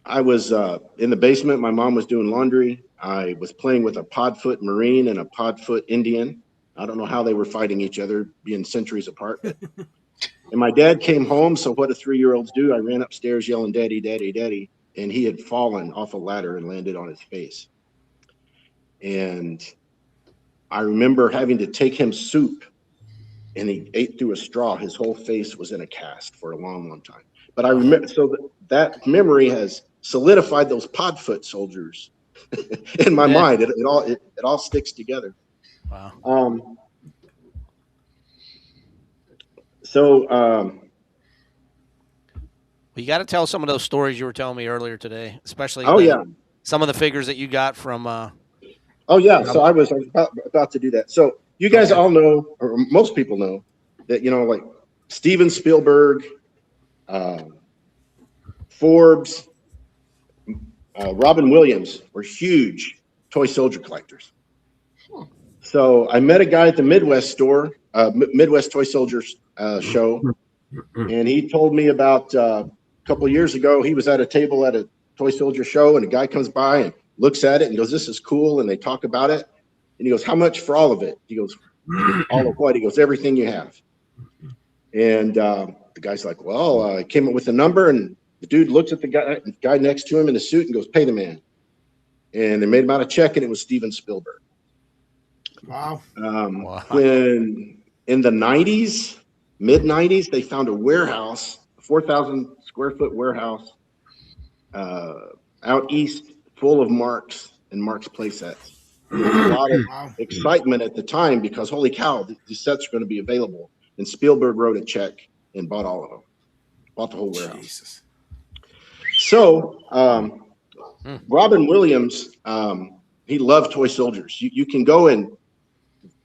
I was in the basement. My mom was doing laundry. I was playing with a podfoot Marine and a podfoot Indian. I don't know how they were fighting each other, being centuries apart. And my dad came home. So what do 3-year-olds do? I ran upstairs yelling, "Daddy, Daddy, Daddy." And he had fallen off a ladder and landed on his face. And I remember having to take him soup, and he ate through a straw. His whole face was in a cast for a long, long time. But I remember, so that memory has solidified those podfoot soldiers in my mind. It all sticks together. Wow. You got to tell some of those stories you were telling me earlier today, especially some of the figures that you got from. So I was about to do that. So you guys all know, or most people know, that like Steven Spielberg, Forbes, Robin Williams were huge toy soldier collectors. So I met a guy at the Midwest store, Midwest Toy Soldiers show, and he told me about a couple of years ago, he was at a table at a toy soldier show, and a guy comes by and looks at it and goes, "This is cool," and they talk about it. And he goes, "How much for all of it?" He goes, "All of what?" He goes, "Everything you have." And the guy's like, "Well, I came up with a number," and the dude looks at the guy next to him in the suit and goes, "Pay the man." And they made him out a check, and it was Steven Spielberg. Wow. When in the 90s, mid 90s, they found a warehouse, a 4,000 square foot warehouse out east, full of Marks and Marks play sets. There was a lot of excitement at the time because holy cow, these sets are going to be available. And Spielberg wrote a check and bought all of them, bought the whole warehouse. Jesus. So Robin Williams, he loved toy soldiers. You can go and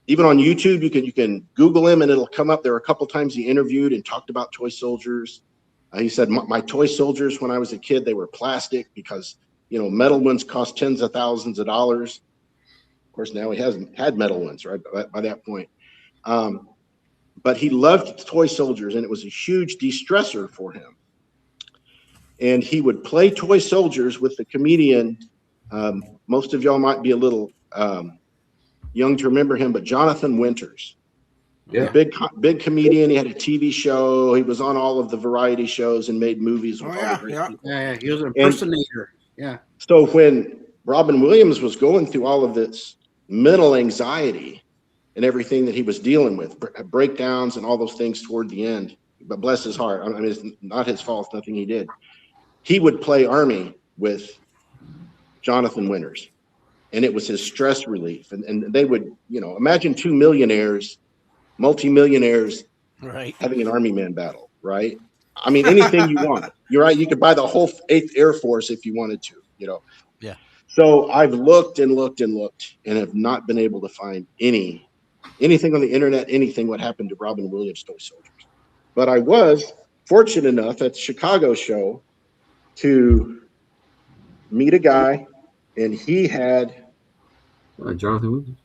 even on YouTube, you can Google him and it'll come up. There were a couple times he interviewed and talked about toy soldiers. He said, my toy soldiers when I was a kid, they were plastic because, metal ones cost tens of thousands of dollars. Of course, now he hasn't had metal ones, right, by that point. But he loved toy soldiers, and it was a huge de-stressor for him. And he would play toy soldiers with the comedian. Most of y'all might be a little young to remember him, but Jonathan Winters. Yeah. Big comedian. He had a TV show. He was on all of the variety shows and made movies with all the great people. Yeah, he was an impersonator. Yeah. So when Robin Williams was going through all of this mental anxiety and everything that he was dealing with, breakdowns and all those things toward the end, but bless his heart, I mean, it's not his fault, nothing he did. He would play Army with Jonathan Winters, and it was his stress relief. And they would, imagine two millionaires, multimillionaires, Right. having an Army man battle, right? I mean, anything you want. You're right. You could buy the whole 8th Air Force if you wanted to, Yeah. So I've looked and looked and looked and have not been able to find anything on the internet, anything what happened to Robin Williams toy soldiers. But I was fortunate enough at the Chicago show to meet a guy, and he had Jonathan.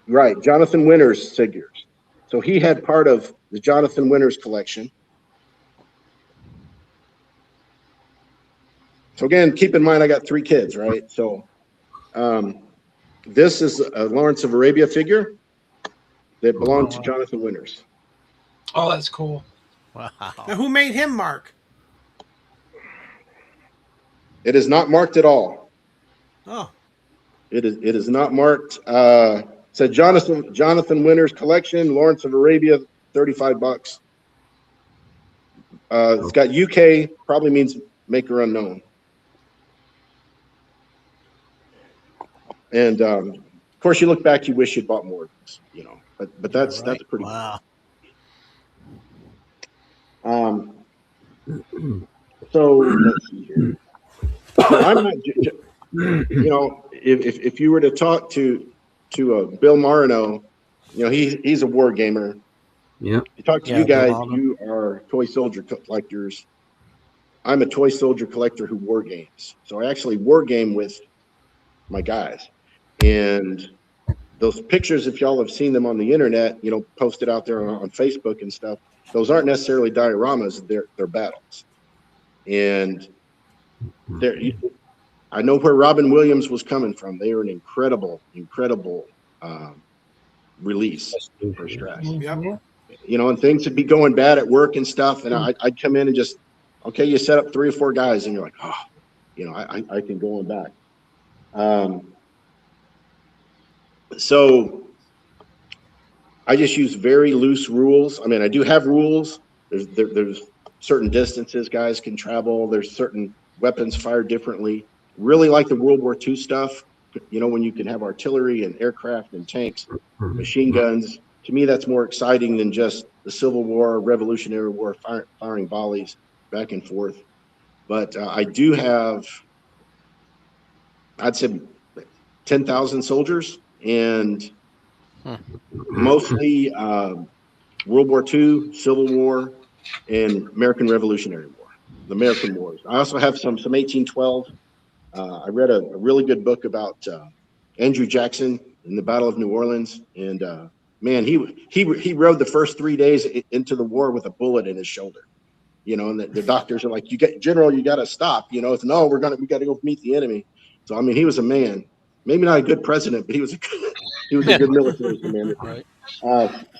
Right, Jonathan Winters figures. So he had part of the Jonathan Winters collection. So again, keep in mind I got 3 kids, right? So this is a Lawrence of Arabia figure that belonged to Jonathan Winters. Oh, that's cool. Wow. Now, who made him, Mark? It is not marked at all. Oh, It is not marked. Said Jonathan Winters collection, Lawrence of Arabia, $35. It's got UK, probably means maker unknown. And of course, you look back, you wish you'd bought more, But that's pretty. Wow. So let's see here. So I'm not, if you were to talk to Bill Marino, he's a war gamer. Yeah. You talk to Yeah, you guys, Bill Marino. you are toy soldier collectors. I'm a toy soldier collector who war games. So I actually war game with my guys. And those pictures, if y'all have seen them on the internet, posted out there on Facebook and stuff, those aren't necessarily dioramas, they're battles. And I know where Robin Williams was coming from. They were an incredible release for stress. yep. And things would be going bad at work and stuff. And I'd come in and just, okay, you set up 3 or 4 guys and you're like, I can go on back. So I just use very loose rules. I mean, I do have rules. There's certain distances guys can travel. There's certain weapons fired differently. Really like the World War II stuff, when you can have artillery and aircraft and tanks, machine guns. To me, that's more exciting than just the Civil War, Revolutionary War, firing volleys back and forth. But I do have, I'd say, 10,000 soldiers, and mostly World War II, Civil War, and American Revolutionary War, the American Wars. I also have some 1812. I read a really good book about Andrew Jackson in the Battle of New Orleans, and man, he rode the first 3 days into the war with a bullet in his shoulder. And the doctors are like, General, you got to stop. It's no, we got to go meet the enemy. So I mean, he was a man. Maybe not a good president, but he was a good military commander. Right.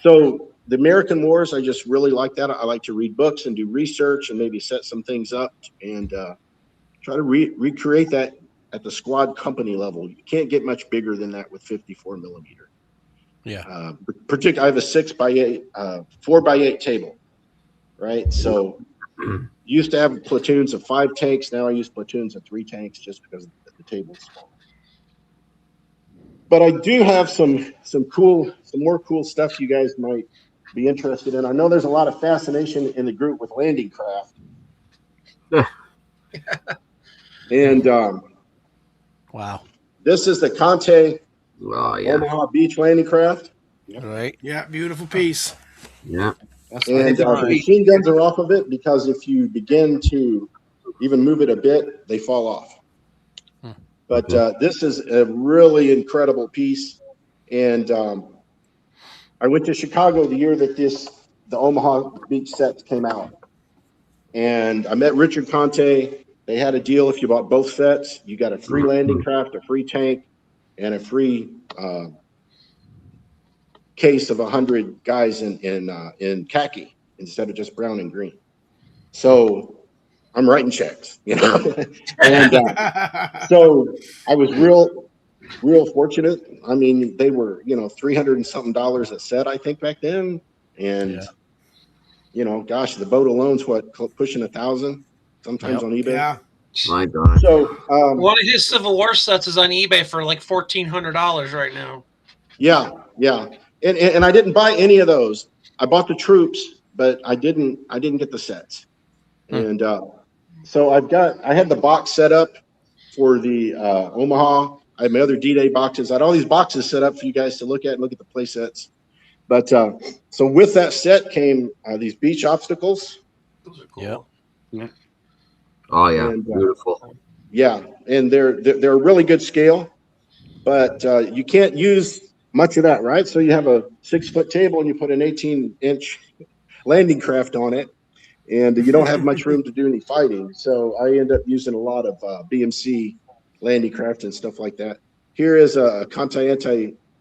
So the American Wars, I just really like that. I like to read books and do research and maybe set some things up and try to recreate that at the squad company level. You can't get much bigger than that with 54 millimeter. Yeah. Particularly, I have a 6x8, 4x8 table, right? So used to have platoons of 5 tanks. Now I use platoons of 3 tanks just because the table's small. But I do have some more cool stuff you guys might be interested in. I know there's a lot of fascination in the group with landing craft. And Wow. this is the Conte Yeah. Omaha Beach landing craft. Right. Yeah, beautiful piece. Yeah. And the machine guns are off of it because if you begin to even move it a bit, they fall off. But this is a really incredible piece. And I went to Chicago the year that the Omaha Beach sets came out, and I met Richard Conte. They had a deal: if you bought both sets, you got a free landing craft, a free tank, and a free case of 100 guys in khaki instead of just brown and green. So I'm writing checks, and so I was real fortunate. I mean, they were $300 and something a set, I think, back then, and gosh, the boat alone's pushing 1,000 sometimes on eBay. Yeah. My God. So One of his Civil War sets is on eBay for like $1,400 right now. yeah, and I didn't buy any of those. I bought the troops, but I didn't get the sets. And so I had the box set up for the Omaha. I had my other D-Day boxes. I had all these boxes set up for you guys to look at and look at the play sets. But so with that set came these beach obstacles. Those are cool. Yep. Oh yeah, And, beautiful. Yeah, and they're a really good scale, but you can't use much of that, right? So you have a 6-foot table and you put an 18-inch landing craft on it, and you don't have much room to do any fighting. So I end up using a lot of BMC landing craft and stuff like that. Here is a Conte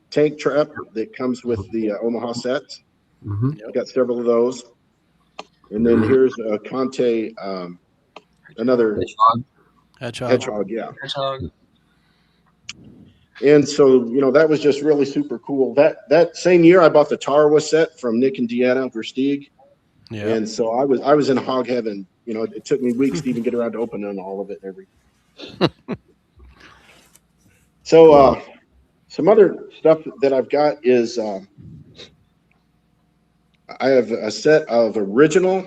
tank trap that comes with the Omaha sets. I've got several of those. And then here's a Conte, another hedgehog, yeah. Hedgehog. And so, that was just really super cool. That same year, I bought the Tarawa set from Nick and Deanna Versteeg. Yeah. And so I was in hog heaven. It took me weeks to even get around to opening all of it and everything. So some other stuff that I've got is I have a set of original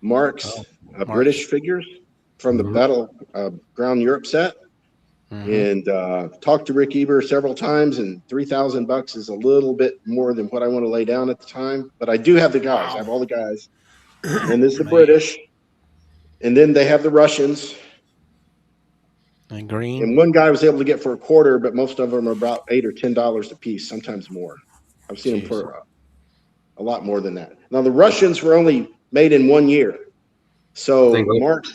Marks British figures from the Battleground Europe set. And talked to Rick Eber several times, and $3,000 is a little bit more than what I want to lay down at the time. But I do have the guys. I have all the guys. And this is the British. And then they have the Russians. And green. And one guy was able to get for $25, but most of them are about $8 or $10 a piece, sometimes more. I've seen them for a lot more than that. Now, the Russians were only made in 1 year. So Mark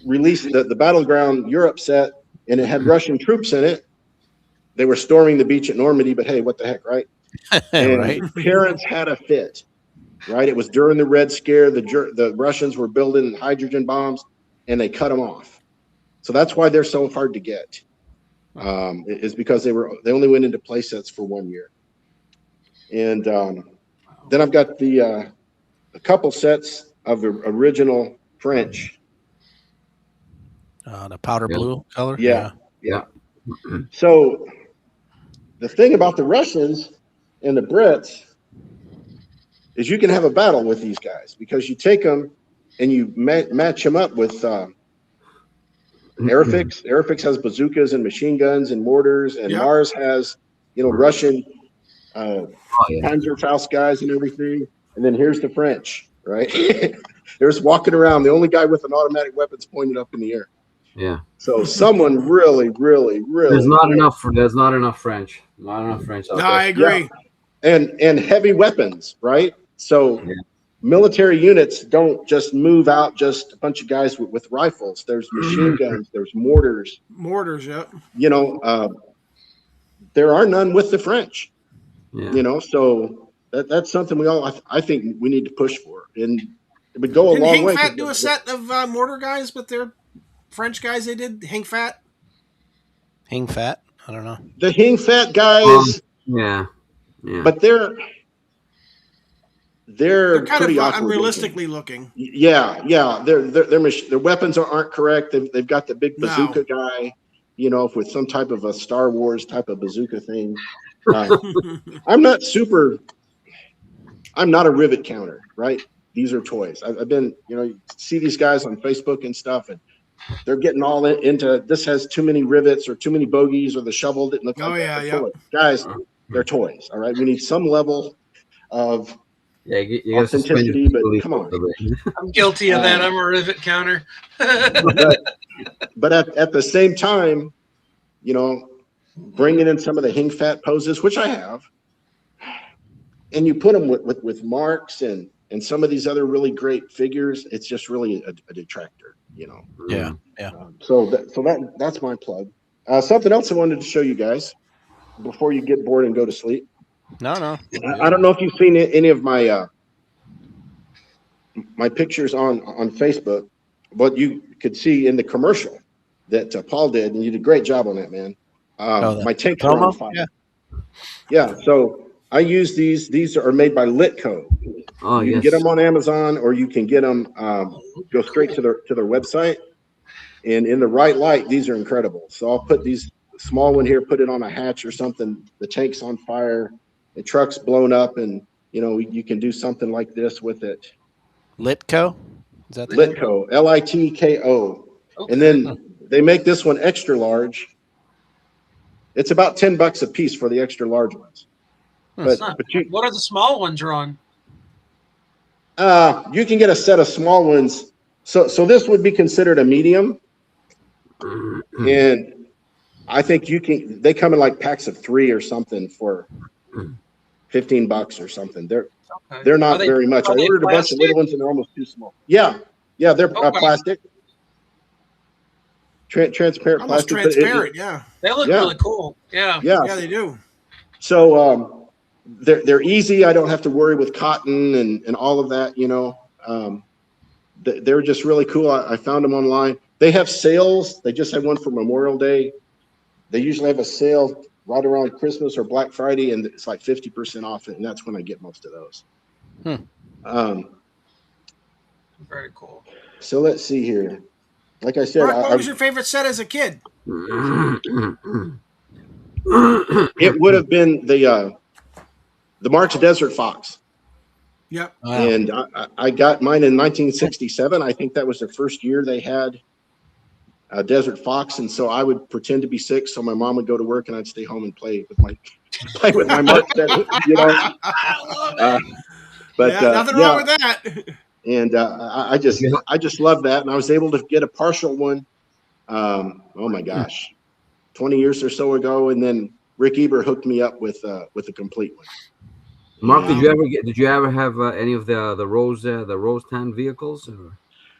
released the Battleground Europe set, and it had Russian troops in it. They were storming the beach at Normandy, but hey, what the heck, right? And Right. parents had a fit, right? It was during the Red Scare. The Russians were building hydrogen bombs, and they cut them off. So that's why they're so hard to get. Is because they only went into play sets for 1 year. And then I've got a couple sets of the original French. The powder blue color. Yeah. So the thing about the Russians and the Brits is you can have a battle with these guys because you take them and you match them up with Airfix. Airfix has bazookas and machine guns and mortars, and Mars has, Russian Panzerfaust guys and everything. And then here's the French, right? They're just walking around. The only guy with an automatic weapon's pointed up in the air. Yeah. So someone really. There's not enough French. Not enough French out No, there. I agree. Yeah. And heavy weapons, right? So military units don't just move out just a bunch of guys with rifles. There's machine guns. There's mortars. There are none with the French. Yeah. So that's something I think we need to push for, and it would go a long way. Didn't Hink Fat do a set of mortar guys, but they're French guys? They did Hink Fat. Hing Fat. I don't know. The Hing Fat guys. Yeah. But they're kind pretty of awkward unrealistically looking. Yeah. Their weapons aren't correct. They've got the big bazooka guy, with some type of a Star Wars type of bazooka thing. I'm not a rivet counter, right? These are toys. I've been, see these guys on Facebook and stuff, and they're getting all into this has too many rivets or too many bogeys or the shovel didn't look like that. Guys, they're toys. All right. We need some level of you authenticity, but come on. I'm guilty of that. I'm a rivet counter. but at the same time, bringing in some of the Hing Fat poses, which I have, and you put them with Marks and some of these other really great figures, it's just really a detractor, you know. Yeah. Yeah. So that's my plug. Something else I wanted to show you guys before you get bored and go to sleep. No. I don't know if you've seen any of my my pictures on Facebook, but you could see in the commercial that Paul did, and you did a great job on that, man. My tanks are on promo? fire. Yeah. Yeah, so I use these. These are made by Litco. Oh, You can yes. get them on Amazon, or you can get them. Go straight to their website, and in the right light, these are incredible. So I'll put these small one here, put it on a hatch or something. The tank's on fire, the truck's blown up, and you know you can do something like this with it. Litco? Is that the Litco, Litko, Okay. and then they make this one extra large. It's about $10 a piece for the extra large ones. It's not- But you what are the small ones run? you can get a set of small ones. So this would be considered a medium, and I think you can. They come in like packs of 3 or something for $15 or something. Okay. They're Are not they- very much. I are they ordered a bunch of plastic? little ones, and they're almost too small. Yeah, they're Okay. plastic, transparent Almost plastic. but transparent. Yeah. They look Yeah. really cool. Yeah. yeah. Yeah, they do. So they're easy. I don't have to worry with cotton and all of that. You know, they're just really cool. I found them online. They have sales. They just had one for Memorial Day. They usually have a sale right around Christmas or Black Friday, and it's like 50% off it, and that's when I get most of those. Very cool. So let's see here. Like I said, Mark, what was your favorite set as a kid? it would have been the March Desert Fox. Yep. Wow. And I got mine in 1967. I think that was the first year they had a Desert Fox, and so I would pretend to be sick, so my mom would go to work, and I'd stay home and play with my Mark Desert, you know. But yeah, nothing wrong with that. And I just love that, and I was able to get a partial one. Oh my gosh, 20 years or so ago, and then Rick Eber hooked me up with a complete one. Mark, did you ever have any of the Rose Tan vehicles? Or?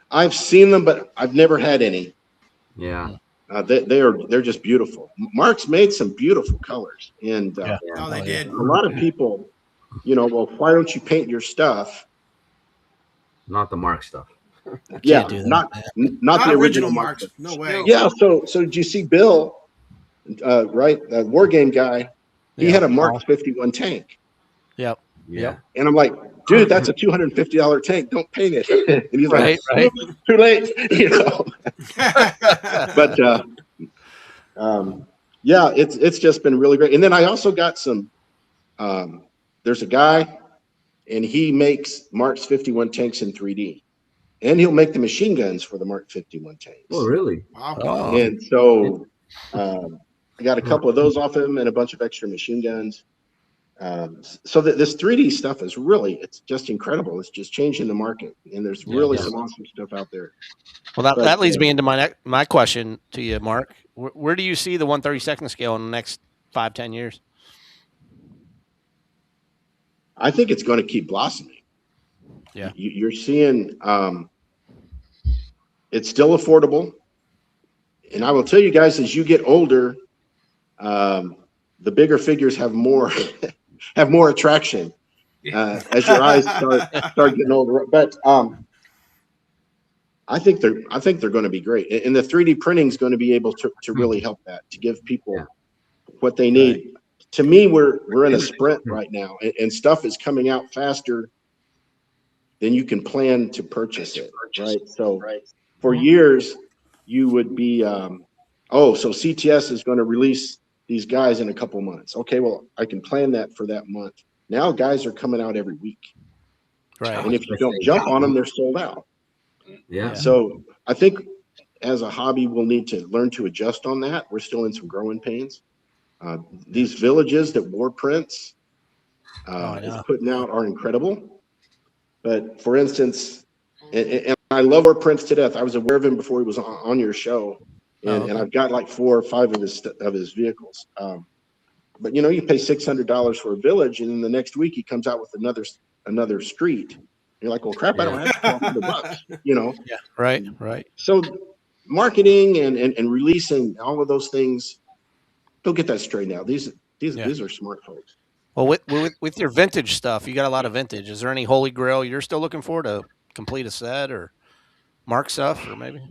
I've seen them, but I've never had any. Yeah. They're just beautiful. Mark's made some beautiful colors, and Oh, they did. a lot of people, you know, well, why don't you paint your stuff? Not the Mark stuff. Yeah, do that. not the original Marks. Mark. No way. Yeah, so did you see Bill, right? The War Game guy, he had a Mark 51 tank. Yep. Yeah. And I'm like, dude, that's a $250 tank. Don't paint it. And he's like, Right. too late, you know. But yeah, it's just been really great. And then I also got some. There's a guy, and he makes Mark's 51 tanks in 3D, and he'll make the machine guns for the Mark 51 tanks. Oh, really? Wow. Oh. And so I got a couple of those off him and a bunch of extra machine guns. So that this 3D stuff is it's just incredible. It's just changing the market, and there's really some awesome stuff out there. Well, that leads me into my question to you, Mark. Where do you see the 1/32 scale in the next 5-10 years? I think it's going to keep blossoming. Yeah. You're seeing it's still affordable. And I will tell you guys, as you get older, the bigger figures have more attraction as your eyes start getting older. But I think they're going to be great. And the 3D printing is going to be able to really help that, to give people what they need. Right. To me, we're in a sprint right now, and stuff is coming out faster than you can plan to purchase it. Right. So for years, you would be, so CTS is going to release these guys in a couple months. Okay, well, I can plan that for that month. Now guys are coming out every week. Right. And if you don't jump on them, they're sold out. Yeah. So I think as a hobby, we'll need to learn to adjust on that. We're still in some growing pains. These villages that War Prints is putting out are incredible. But for instance, and I love War Prints to death. I was aware of him before he was on your show, and I've got like 4 or 5 of his vehicles. But you know, you pay $600 for a village, and then the next week he comes out with another street. You're like, well, crap, I don't have $1,200, you know. Yeah. Right. Right. So marketing and releasing all of those things, they'll get that straightened out. These are smart folks. Well, with your vintage stuff, you got a lot of vintage. Is there any holy grail you're still looking for to complete a set or mark stuff, or maybe?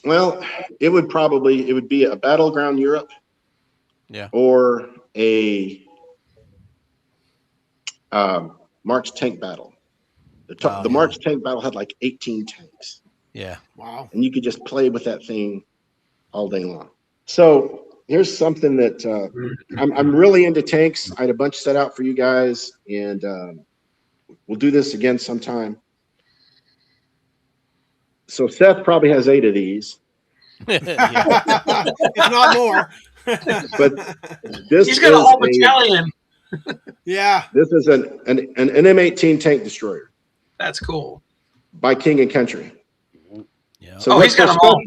Well, it would be a Battleground Europe, Yeah. or a Mark's Tank Battle. The Mark's Tank Battle had like 18 tanks. Yeah. Wow. And you could just play with that thing all day long. So here's something that I'm really into tanks. I had a bunch set out for you guys, and we'll do this again sometime. So Seth probably has 8 of these, If not more. but this He's got a whole battalion. Yeah. This is an M18 tank destroyer That's cool. by King and Country. Yeah. So Oh, he's got them all.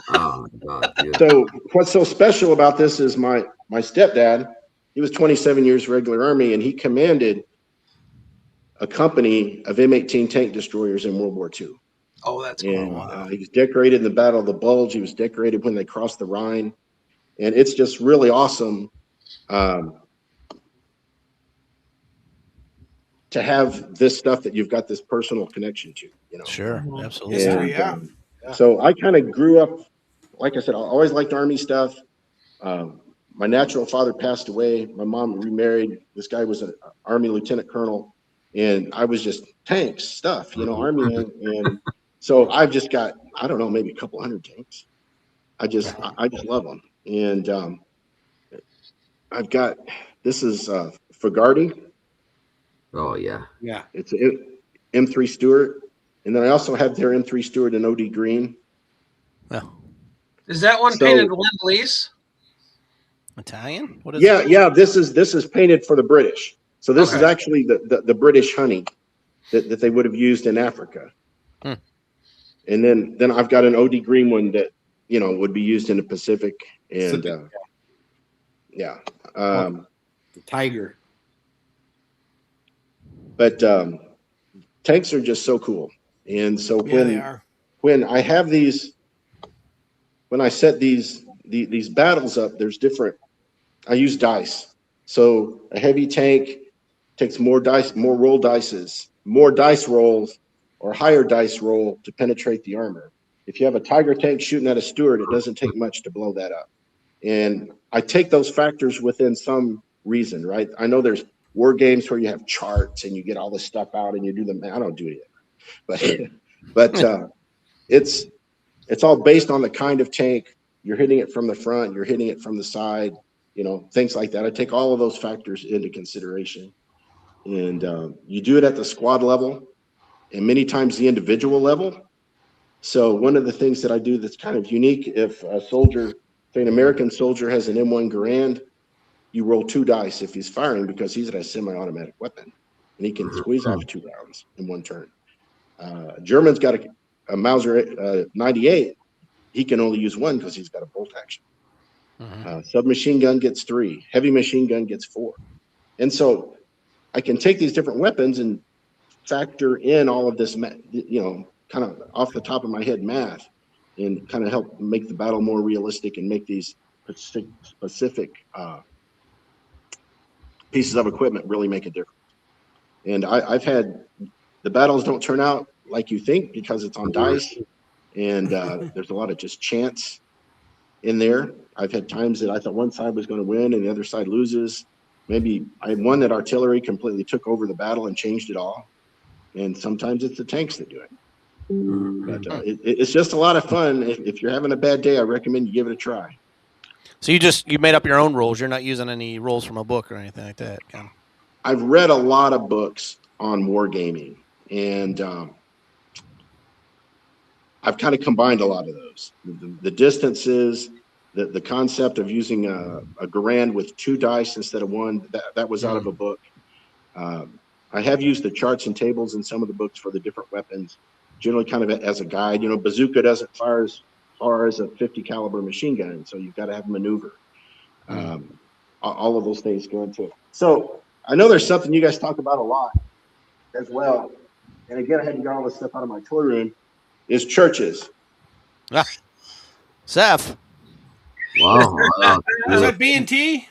Oh, God, dude. So what's so special about this is my stepdad, he was 27 years regular Army, and he commanded a company of M18 tank destroyers in World War II. Oh, that's cool. And he was decorated in the Battle of the Bulge. He was decorated when they crossed the Rhine. And it's just really awesome to have this stuff that you've got this personal connection to, you know. Sure. Absolutely. History, yeah. So I kind of grew up, like I said, I always liked Army stuff. My natural father passed away. My mom remarried. This guy was an Army lieutenant colonel, and I was just tanks stuff, you know, Army. And so I've just got, I don't know, maybe a couple hundred tanks. I just love them. And I've got, this is Fagardi. Oh, yeah. Yeah. It's M3 Stewart. And then I also have their M3 Stewart and OD Green. Oh, Is that one So- painted Lend-Lease? Italian? What is Yeah. This is painted for the British. So this is Okay. actually the British honey that they would have used in Africa. Hmm. And then I've got an OD Green one that, you know, would be used in the Pacific. And yeah. The Tiger. But tanks are just so cool. And so Yeah, they are. when I have these, when I set these battles up, there's different, I use dice. So a heavy tank takes more dice, more roll dices, more dice rolls, or higher dice roll to penetrate the armor. If you have a Tiger tank shooting at a Stuart, it doesn't take much to blow that up. And I take those factors within some reason, right? I know there's war games where you have charts and you get all this stuff out and you do them. I don't do it, but it's all based on the kind of tank. You're hitting it from the front, you're hitting it from the side, you know, things like that. I take all of those factors into consideration, and you do it at the squad level and many times the individual level. So one of the things that I do that's kind of unique, if a soldier, say an American soldier has an M1 Garand, you roll 2 dice if he's firing, because he's at a semi-automatic weapon and he can squeeze off 2 rounds in one turn. German's got a Mauser 98. He can only use 1 because he's got a bolt action. Submachine gun gets 3. Heavy machine gun gets 4. And so I can take these different weapons and factor in all of this, you know, kind of off the top of my head math, and kind of help make the battle more realistic and make these specific pieces of equipment really make a difference. And I've had, the battles don't turn out like you think because it's on dice, and there's a lot of just chance in there. I've had times that I thought one side was going to win and the other side loses. Maybe I had one that artillery completely took over the battle and changed it all. And sometimes it's the tanks that do it. But it's just a lot of fun. If you're having a bad day, I recommend you give it a try. So you made up your own rules. You're not using any rules from a book or anything like that. Kind of. I've read a lot of books on wargaming, and I've kind of combined a lot of those. The distances, the concept of using a Garand with 2 dice instead of 1, that was out of a book. I have used the charts and tables in some of the books for the different weapons, generally kind of as a guide. You know, bazooka doesn't fire as far as a 50 caliber machine gun, so you've got to have maneuver. all of those things go into it. So I know there's something you guys talk about a lot as well. And again, I had to get all this stuff out of my toy room. Is churches. Seth. Wow. Is that B&T?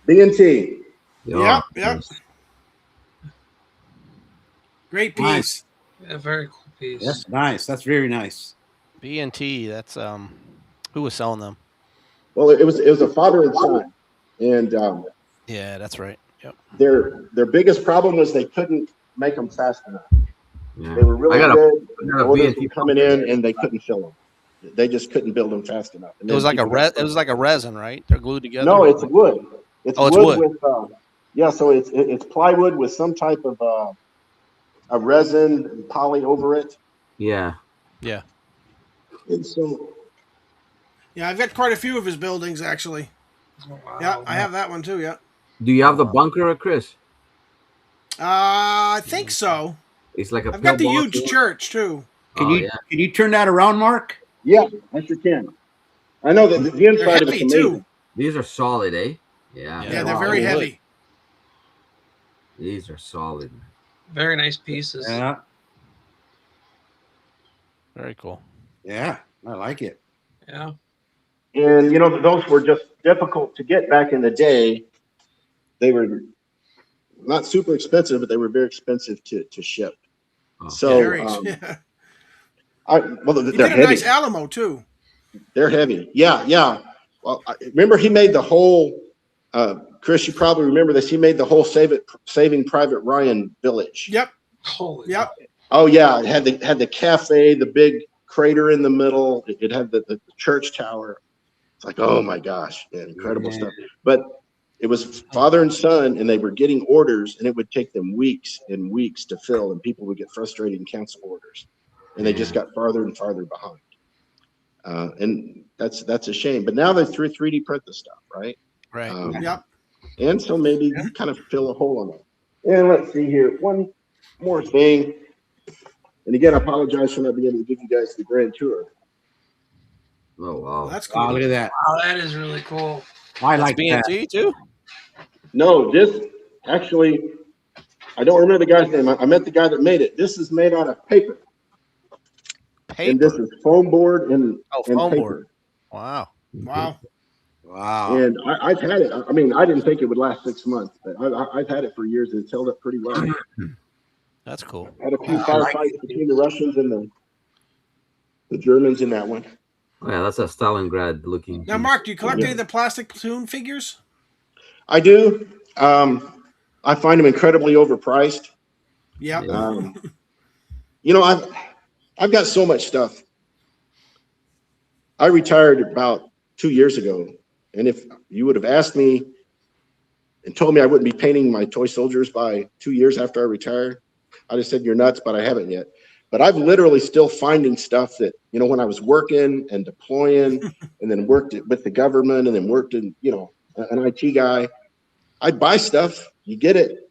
B&T. Yep. Great piece. Nice. A very cool piece. That's nice. That's very nice. B&T. That's who was selling them? Well, it was a father and son, and Yeah, that's right. Yep. their biggest problem was they couldn't make them fast enough. Yeah. They were really I got good. a Orders B&T were coming in, and they couldn't fill them. They just couldn't build them fast enough. And It was then like a people- it was like a resin, right? They're glued together. No, it's wood. It's Oh, it's wood wood. with so it's plywood with some type of a resin and poly over it. Yeah. Yeah. And so Yeah, I've got quite a few of his buildings, actually. Oh, wow. Yeah, I have that one too, yeah. Do you have the bunker, Chris? I think so. It's like a I've got the pillbox huge one. church, too. Can Oh, you yeah. can you turn that around, Mark? yeah, I sure can. I know that the inside of it's heavy, amazing. too. These are solid, eh? Yeah. Yeah, they're wow, very wood. heavy. These are solid. Very nice pieces. Yeah. Very cool. Yeah. I like it. Yeah. And you know, those were just difficult to get back in the day. They were not super expensive, but they were very expensive to ship. Oh. So Very. they're He did a heavy. nice Alamo, too. They're heavy. Yeah. Well, I remember he made the whole. Chris, you probably remember this. He made the whole Saving Private Ryan village. Yep. Holy. Yep. Oh yeah, it had the cafe, the big crater in the middle. It had the church tower. It's like, oh my gosh, man, incredible Yeah. stuff. But it was father and son, and they were getting orders, and it would take them weeks and weeks to fill, and people would get frustrated and cancel orders, and they just got farther and farther behind. And that's a shame. But now they 3D print the stuff, right? Right. Yep. And so maybe kind of fill a hole on it. And let's see here, one more thing. And again, I apologize for not being able to give you guys the grand tour. Oh, wow. That's cool. Wow, look at that. Wow, that is really cool. I That's like that. B&T too. No, this actually, I don't remember the guy's name. I met the guy that made it. This is made out of paper. And this is foam board and foam paper. board. Wow. Wow. Wow. And I've had it. I mean, I didn't think it would last 6 months, but I've had it for years, and it's held up pretty well. That's cool. Had a few firefights between the Russians and the Germans in that one. Oh, yeah, that's a Stalingrad looking. Now, Mark, do you collect any of the plastic platoon figures? I do. I find them incredibly overpriced. Yep. You know, I've got so much stuff. I retired about 2 years ago, and if you would have asked me and told me I wouldn't be painting my toy soldiers by 2 years after I retired, I'd have said you're nuts, but I haven't yet. But I've literally still finding stuff that, you know, when I was working and deploying and then worked with the government and then worked in, you know, an IT guy, I'd buy stuff, you get it,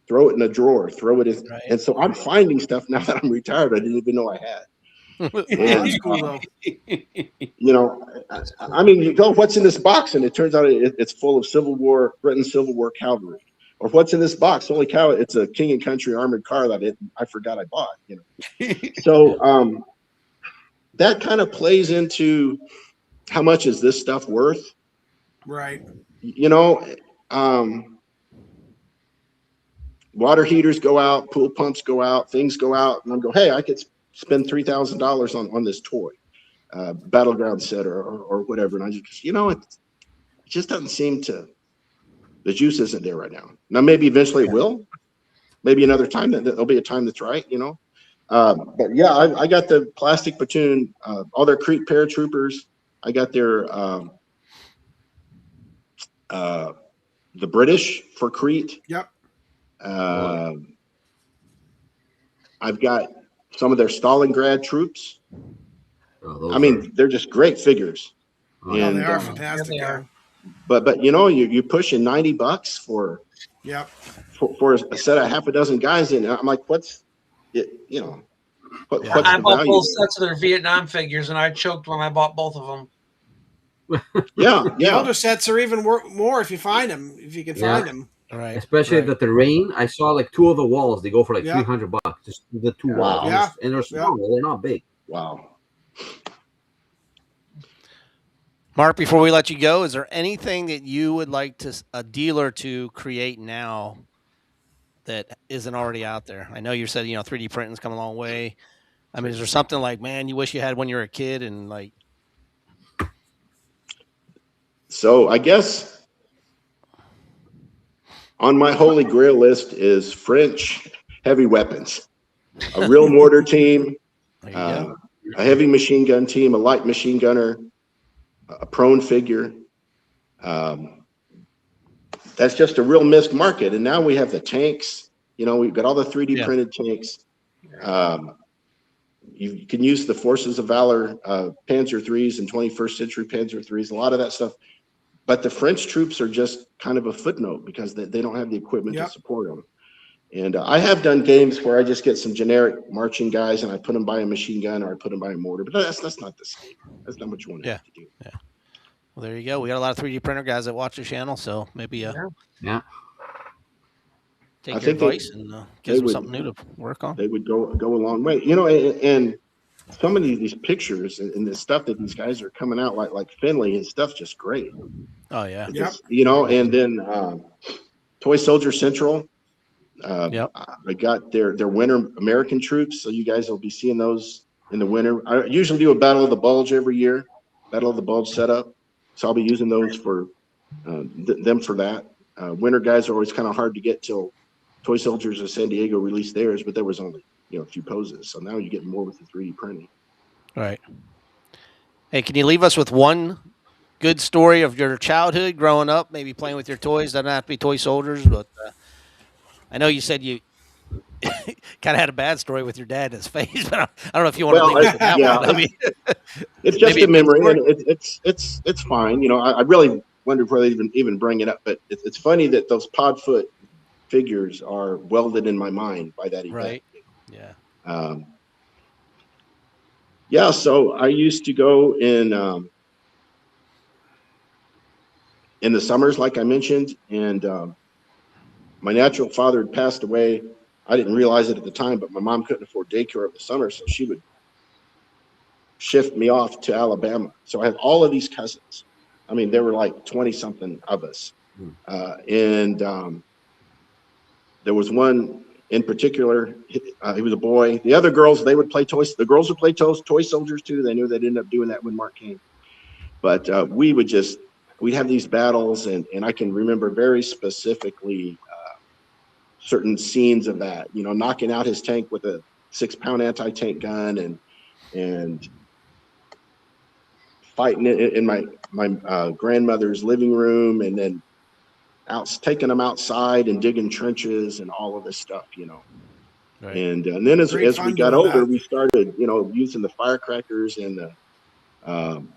throw it in a drawer, throw it in. Right. And so I'm finding stuff now that I'm retired I didn't even know I had. And, That's cool, though. you know, I mean, you go, what's in this box? And it turns out it's full of Britain Civil War cavalry. Or what's in this box? Holy cow, it's a King and Country armored car that I forgot I bought, you know. So that kind of plays into how much is this stuff worth? Right. You know, water heaters go out, pool pumps go out, things go out, and I'm go, hey, I could spend $3,000 on this toy, battleground set or whatever. And I just, you know, it just doesn't seem to. The juice isn't there right now. Now, maybe eventually it will. Maybe another time there'll be a time that's right, you know. But yeah, I got the plastic platoon, all their Crete paratroopers. I got their the British for Crete. Yep. I've got some of their Stalingrad troops. Oh, those I mean, they're just great figures. are- Oh, And, they are uh, fantastic. Yeah, they are. But you know, you're pushing $90 for Yep. a set of half a dozen guys in. I'm like, what's it? You know, what's I the bought value? both sets of their Vietnam figures, and I choked when I bought both of them. Yeah, The yeah. older sets are even more if you find them, if you can Yeah. find them. Right. Especially right. the terrain. I saw like two of the walls. They go for like Yeah. $300. Just the two Wow. walls. Yeah. And they're Yeah. small. They're not big. Wow. Mark, before we let you go, is there anything that you would like a dealer to create now that isn't already out there? I know you said 3D printing's come a long way. I mean, is there something like, man, you wish you had when you were a kid, and like? So I guess on my holy grail list is French heavy weapons, a real mortar team, There you go. a heavy machine gun team, a light machine gunner, a prone figure. That's just a real missed market. And now we have the tanks. We've got all the 3D printed tanks. You can use the Forces of Valor Panzer IIIs and 21st century Panzer IIIs, a lot of that stuff. But the French troops are just kind of a footnote because they don't have the equipment to support them. And I have done games where I just get some generic marching guys and I put them by a machine gun or I put them by a mortar. But that's not the same. That's not what you want to have to do. Yeah. Well, there you go. We got a lot of 3D printer guys that watch the channel, so maybe Yeah. take your advice and give them something new to work on. They would go a long way. And some of these pictures and the stuff that these guys are coming out like Finley, his stuff's just great. Oh yeah. And then Toy Soldier Central. I got their winter American troops, so you guys will be seeing those in the winter. I usually do a Battle of the Bulge every year, Battle of the Bulge setup, so I'll be using those for them for that. Winter guys are always kind of hard to get till Toy Soldiers of San Diego released theirs, but there was only a few poses, so now you get more with the 3D printing. Right. Hey, can you leave us with one good story of your childhood growing up, maybe playing with your toys? Doesn't have to be toy soldiers, but I know you said you kind of had a bad story with your dad in his face, but I don't know if you want to leave us with that one. I mean, it's just a memory, and it's fine. I really wonder if they even bring it up, but it's funny that those Podfoot figures are welded in my mind by that event. Right. Yeah. So I used to go in the summers, like I mentioned, and my natural father had passed away. I didn't realize it at the time, but my mom couldn't afford daycare over the summer, so she would shift me off to Alabama. So I have all of these cousins. I mean, there were like 20-something of us. And there was one in particular, he was a boy. The other girls, they would play toys. The girls would play toy soldiers too. They knew they'd end up doing that when Mark came. But we'd have these battles, and I can remember very specifically certain scenes of that, knocking out his tank with a 6-pound anti-tank gun and fighting it in my grandmother's living room, and then taking them outside and digging trenches and all of this stuff, Right. And then as we got older, we started, using the firecrackers and the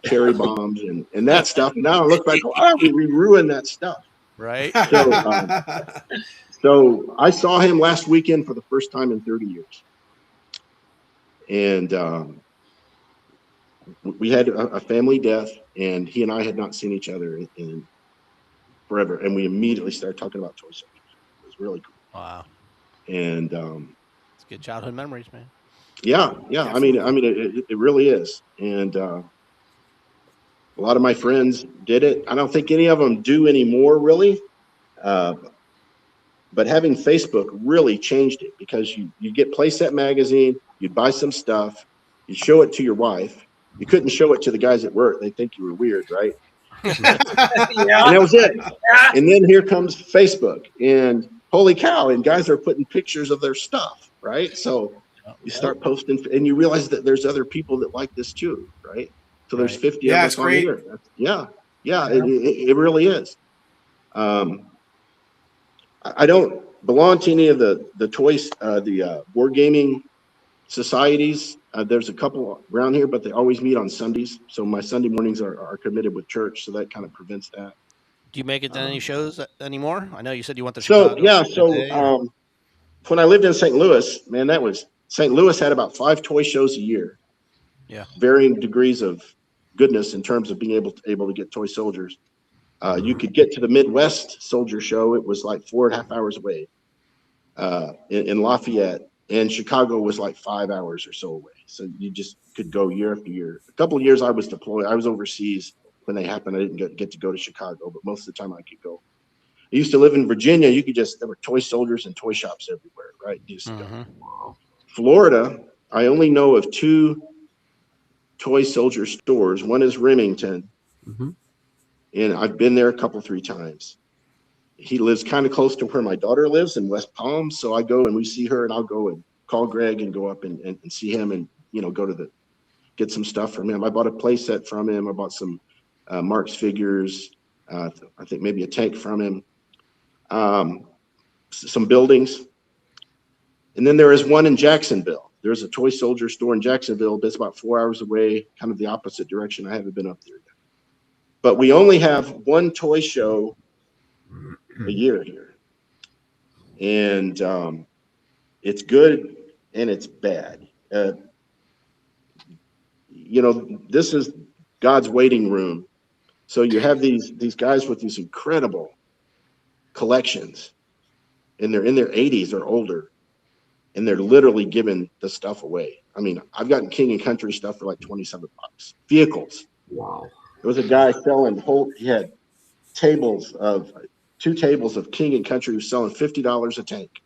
cherry bombs and that stuff. Now I look back, we ruined that stuff. Right. So I saw him last weekend for the first time in 30 years. And we had a family death, and he and I had not seen each other in forever. And we immediately started talking about toy soldiers. It was really cool. Wow. And it's good childhood memories, man. Yeah. I mean, it really is. And a lot of my friends did it. I don't think any of them do anymore, really. But having Facebook really changed it, because you get Playset magazine, you'd buy some stuff, you show it to your wife. You couldn't show it to the guys at work. They think you were weird, right? And that was it. And then here comes Facebook, and holy cow, and guys are putting pictures of their stuff, right? So you start posting, and you realize that there's other people that like this too, right? So there's 50 of us on here. It really is. I don't belong to any of the toys, the wargaming societies. There's a couple around here, but they always meet on Sundays. So my Sunday mornings are committed with church, so that kind of prevents that. Do you make it to any shows anymore? I know you said you went to Chicago. So when I lived in St. Louis, man, St. Louis had about 5 toy shows a year. Yeah. Varying degrees of goodness in terms of being able to get toy soldiers. You could get to the Midwest Soldier Show. It was like 4.5 hours away in Lafayette, and Chicago was like 5 hours or so away. So you just could go year after year. A couple of years I was deployed. I was overseas when they happened. I didn't get to go to Chicago, but most of the time I could go. I used to live in Virginia. There were toy soldiers and toy shops everywhere, right? You used to go. Florida, I only know of 2 toy soldier stores. One is Remington, and I've been there a couple, 3 times. He lives kind of close to where my daughter lives in West Palm, so I go and we see her, and I'll go and call Greg and go up and see him, and go to get some stuff from him. I bought a play set from him. I bought some Mark's figures. I think maybe a tank from him. Some buildings. And then there is one in Jacksonville. There's a toy soldier store in Jacksonville, but it's about 4 hours away, kind of the opposite direction. I haven't been up there yet. But we only have one toy show a year here. And it's good and it's bad. This is God's waiting room. So you have these guys with these incredible collections, and they're in their 80s or older, and they're literally giving the stuff away. I mean, I've gotten King and Country stuff for like $27. Vehicles. Wow. There was a guy selling he had 2 tables of King and Country, was selling $50 a tank.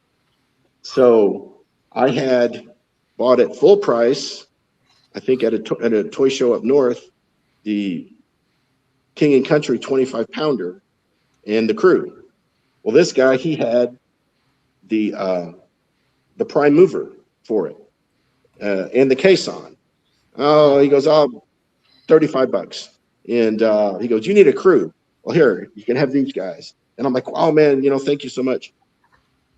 So I had bought at full price, I think at a toy show up north, the King and Country 25-pounder and the crew. Well, this guy, he had the prime mover for it and the caisson. Oh, he goes, $35. And he goes, you need a crew. Well, here, you can have these guys. And I'm like, oh, man, thank you so much.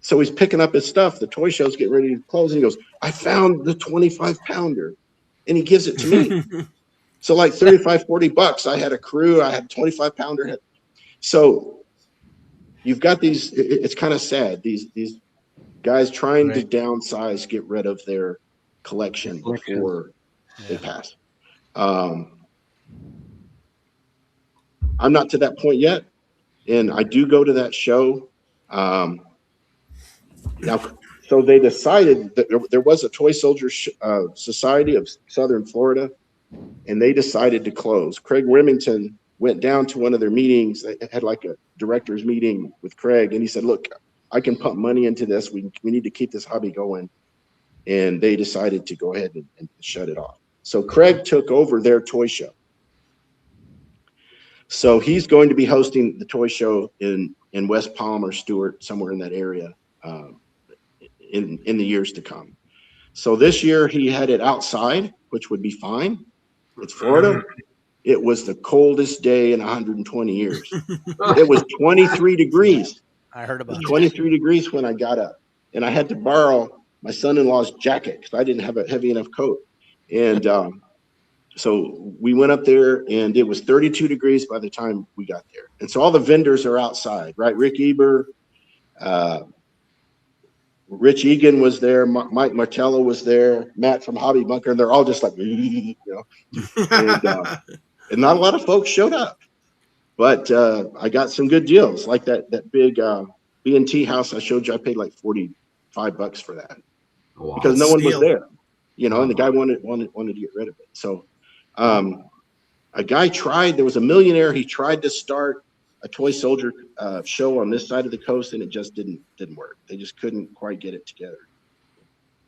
So he's picking up his stuff. The toy show's getting ready to close. And he goes, I found the 25-pounder. And he gives it to me. So like $35-40, I had a crew. I had a 25-pounder. So you've got these, it's kind of sad. These guys trying to downsize, get rid of their collection before they pass. I'm not to that point yet. And I do go to that show. Now, so they decided that there was a Toy Soldier Society of Southern Florida, and they decided to close. Craig Remington went down to one of their meetings. They had like a director's meeting with Craig, and he said, look, I can pump money into this. We need to keep this hobby going. And they decided to go ahead and shut it off. So Craig took over their toy show. So he's going to be hosting the toy show in West Palm or Stewart, somewhere in that area, in the years to come. So this year he had it outside, which would be fine. It's Florida. It was the coldest day in 120 years. It was 23 degrees. I heard about it. 23 degrees when I got up, and I had to borrow my son-in-law's jacket because I didn't have a heavy enough coat. And so we went up there, and it was 32 degrees by the time we got there. And so all the vendors are outside, right? Rick Eber, Rich Egan was there, Mike Martello was there, Matt from Hobby Bunker, and they're all just like, and not a lot of folks showed up. But I got some good deals, like that big B&T house I showed you. I paid like $45 for that because no one was there, and the guy wanted to get rid of it. So a guy tried. There was a millionaire. He tried to start a toy soldier show on this side of the coast, and it just didn't work. They just couldn't quite get it together.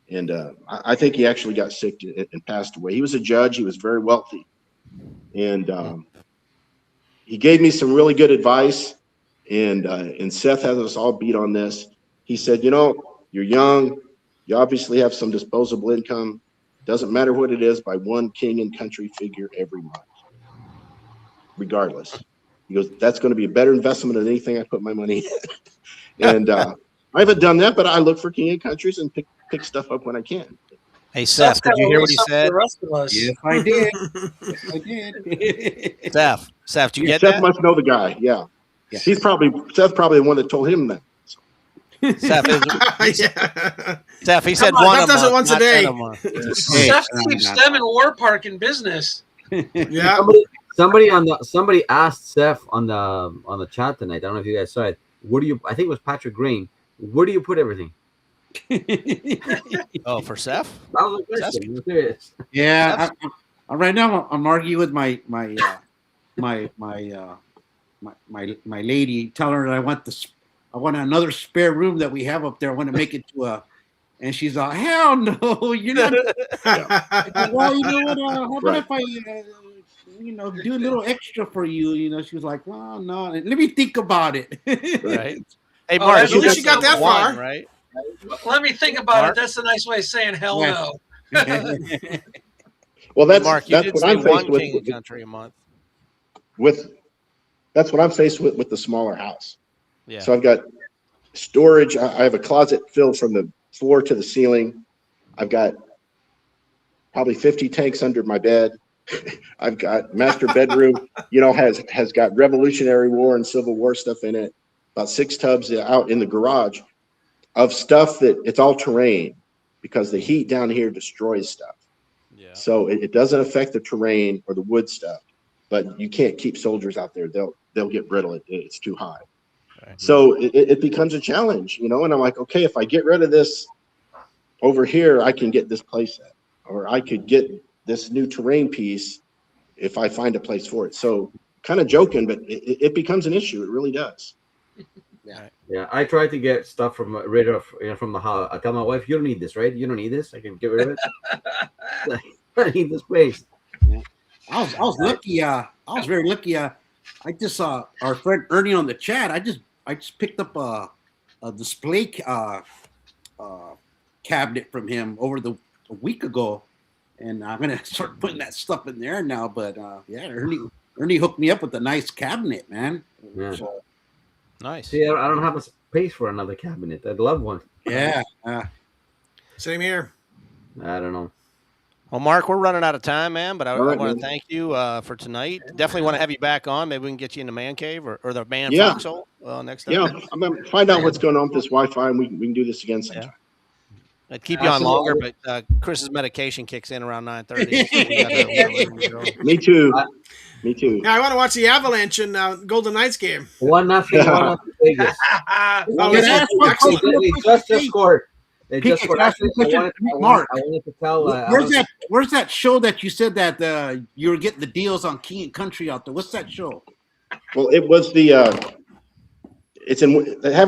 And I think he actually got sick and passed away. He was a judge. He was very wealthy, and he gave me some really good advice. And Seth has us all beat on this. He said, you're young. You obviously have some disposable income. Doesn't matter what it is, buy one King and Country figure every month, regardless. He goes, that's going to be a better investment than anything I put my money in. And I haven't done that, but I look for King and Countries and pick stuff up when I can. Hey, Seth, did you hear what he said? The rest of us. Yes, I did. Yes, I did. Seth, do you get Seth that? must know the guy. Yeah. Seth's probably the one that told him that. Seth, Yeah. Seth, he said Come on, one Seth a does it month, once a not day. 10 a month. Seth keeps them in War Park in business. Yeah. Somebody asked Seth on the chat tonight. I don't know if you guys saw it. Where do you? I think it was Patrick Green. Where do you put everything? Oh, for Seth? That was a question. I'm serious. Yeah, right now I'm arguing with my lady. Tell her that I want another spare room that we have up there. I want to make it to a, and she's like, hell no, you're not. Well, you know what? How about if I, do a little extra for you? She was like, well, no, let me think about it. Right. Hey, Oh, Mark, at least you got that one, far. right? Let me think about Mark? it. That's a nice way of saying hell Yes. no. Well, Hey, that's Mark, you did what say I'm one faced with. king of country a month. That's what I'm faced with the smaller house. Yeah. So I've got storage. I have a closet filled from the floor to the ceiling. I've got probably 50 tanks under my bed. I've got master bedroom, has got Revolutionary War and Civil War stuff in it. About 6 tubs out in the garage of stuff that it's all terrain because the heat down here destroys stuff. Yeah. So it doesn't affect the terrain or the wood stuff, but you can't keep soldiers out there. They'll get brittle. It's too high. Right. So it becomes a challenge, and I'm like, okay, if I get rid of this over here, I can get this place at, or I could get this new terrain piece if I find a place for it. So kind of joking, but it becomes an issue. It really does. Yeah, I try to get stuff from from the house. I tell my wife, "You don't need this, right? You don't need this. I can get rid of it. I need this place." Yeah. I was lucky. I was very lucky. I just saw our friend Ernie on the chat. I just picked up a display cabinet from him a week ago, and I'm gonna start putting that stuff in there now. But yeah, Ernie hooked me up with a nice cabinet, man. Yeah. So, Nice. See, I don't have a space for another cabinet. I'd love one. yeah. Same here. I don't know. Well, Mark, we're running out of time, man, but I All right, want man. to thank you for tonight. Definitely want to have you back on. Maybe we can get you in the man cave or the man Yeah. foxhole next time. Yeah, I'm gonna find out what's going on with this Wi-Fi, and we can do this again sometime. I'd keep you on longer, but Chris's medication kicks in around 9:30. Me too. Me too. Yeah, I want to watch the Avalanche and Golden Knights game. 1-0 Vegas. Oh, excellent. They just scored. They just scored. Ask you a question, Mark. I wanted to tell. Where's that show that you said that you were getting the deals on King and Country out there? What's that show? Well, it was they have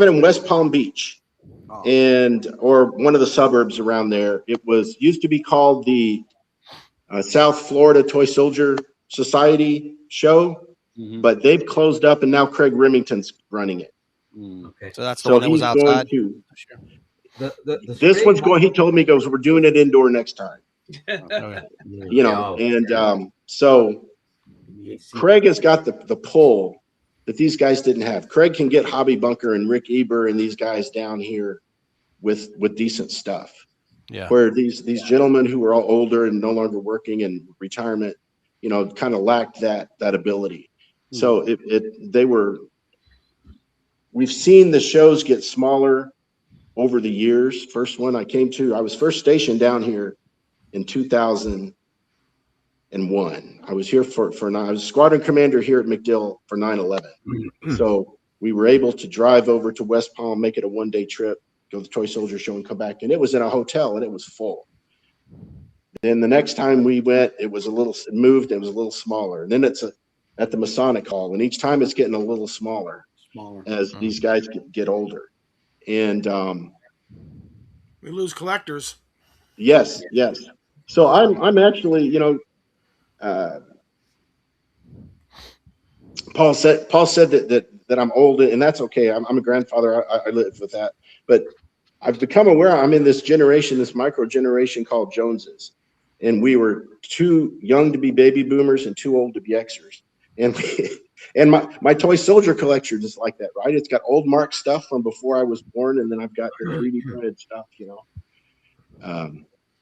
it in West Palm Beach, or one of the suburbs around there. It used to be called the South Florida Toy Soldier Society show, but they've closed up, and now Craig Remington's running it. Okay. So that's the one that was outside. This one's going. He told me, he goes, "We're doing it indoor next time." So Craig has got the pull that these guys didn't have. Craig can get Hobby Bunker and Rick Eber and these guys down here with decent stuff. Yeah. Where these gentlemen who are all older and no longer working in retirement, kind of lacked that ability. So we've seen the shows get smaller over the years. First one I came to, I was first stationed down here in 2001. I was here I was squadron commander here at MacDill for 9/11. So we were able to drive over to West Palm, make it a one-day trip, go to the Toy Soldier show and come back. And it was in a hotel and it was full. Then the next time we went, it was moved, it was a little smaller. And then it's at the Masonic Hall. And each time it's getting a little smaller as these guys get older. And We lose collectors. yes. So I'm actually, Paul said that I'm old, and that's okay. I'm a grandfather. I live with that. But I've become aware I'm in this generation, this micro generation called Joneses. And we were too young to be baby boomers and too old to be Xers. And my toy soldier collection is like that, right? It's got old Mark stuff from before I was born, and then I've got the 3D printed stuff,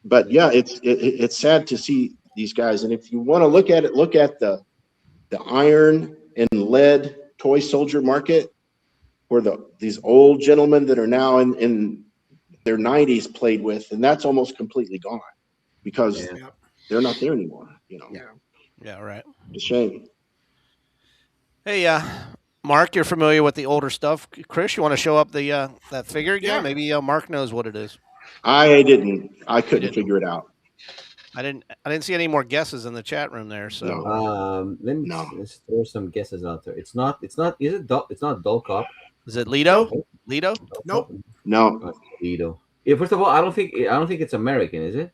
But yeah, it's sad to see these guys. And if you want to look at the iron and lead toy soldier market, where these old gentlemen that are now in their 90s played with, and that's almost completely gone because they're not there anymore. Yeah. Yeah, right. It's a shame. Hey, Mark, you're familiar with the older stuff. Chris, you want to show up the that figure again? Yeah. Maybe Mark knows what it is. I didn't. I couldn't didn't. figure it out. I didn't see any more guesses in the chat room there. So No. Let me No. let's throw some guesses out there. It's not. Is it? It's not Dull Cop. is it Lido? Nope. Lido? Nope. No. Not Lido. Yeah. First of all, I don't think it's American, is it?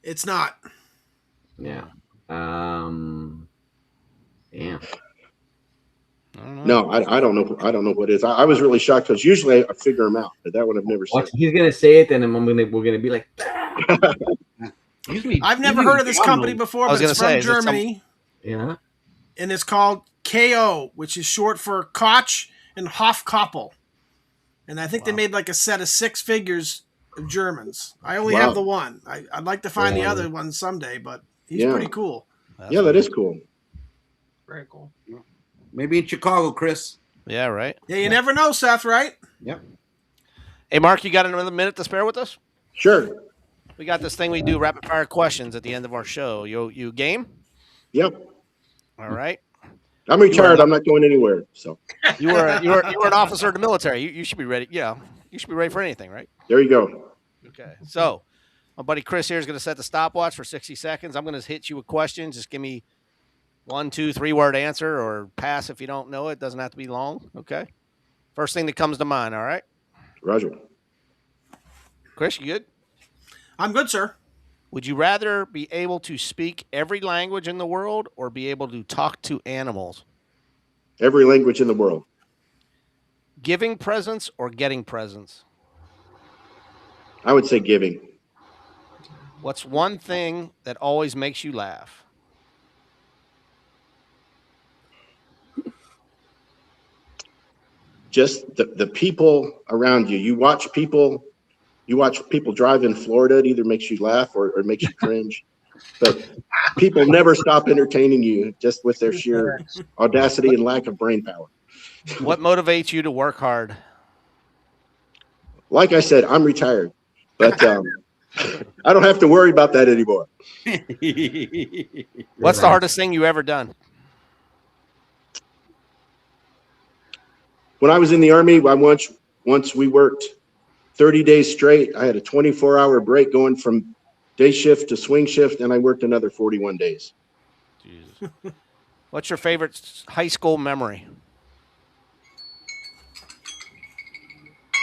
It's not. Yeah. Damn. I don't know. No, I don't know. I don't know what it is. I was really shocked because usually I figure them out, but that one I've never seen. Watch, he's gonna say it, and then we're gonna be like, Usually, I've never heard of this company before, I was but it's gonna say, from is it some- Germany, yeah. and it's called KO, which is short for Koch and Hofkoppel. And I think they made like a set of 6 figures of Germans. I only Wow. have the one. I'd like to find the Yeah. other one someday, but he's Yeah. pretty cool. That's Yeah, that is cool. Very cool. maybe in Chicago, Chris. Yeah, right. Yeah, you never know, Seth, right? Yep. Hey, Mark, you got another minute to spare with us? Sure. We got this thing we do rapid fire questions at the end of our show. You game? Yep. All right. I'm retired. I'm not going anywhere. So You were an officer of the military. You should be ready. Yeah, you should be ready for anything, right? there you go. Okay. So, my buddy Chris here is going to set the stopwatch for 60 seconds. I'm going to hit you with questions. Just give me 1, 2, 3 word answer or pass if you don't know it. Doesn't have to be long. Okay. First thing that comes to mind. All right. Roger. Chris, you good? I'm good, sir. Would you rather be able to speak every language in the world or be able to talk to animals? Every language in the world. Giving presents or getting presents? I would say giving. What's one thing that always makes you laugh? Just the people around you. You watch people drive in Florida. It either makes you laugh or it makes you cringe. But people never stop entertaining you just with their sheer audacity and lack of brain power. What motivates you to work hard? Like I said, I'm retired, but I don't have to worry about that anymore. What's the hardest thing you ever done? When I was in the Army, once we worked 30 days straight. I had a 24-hour break going from day shift to swing shift, and I worked another 41 days. Jesus. What's your favorite high school memory?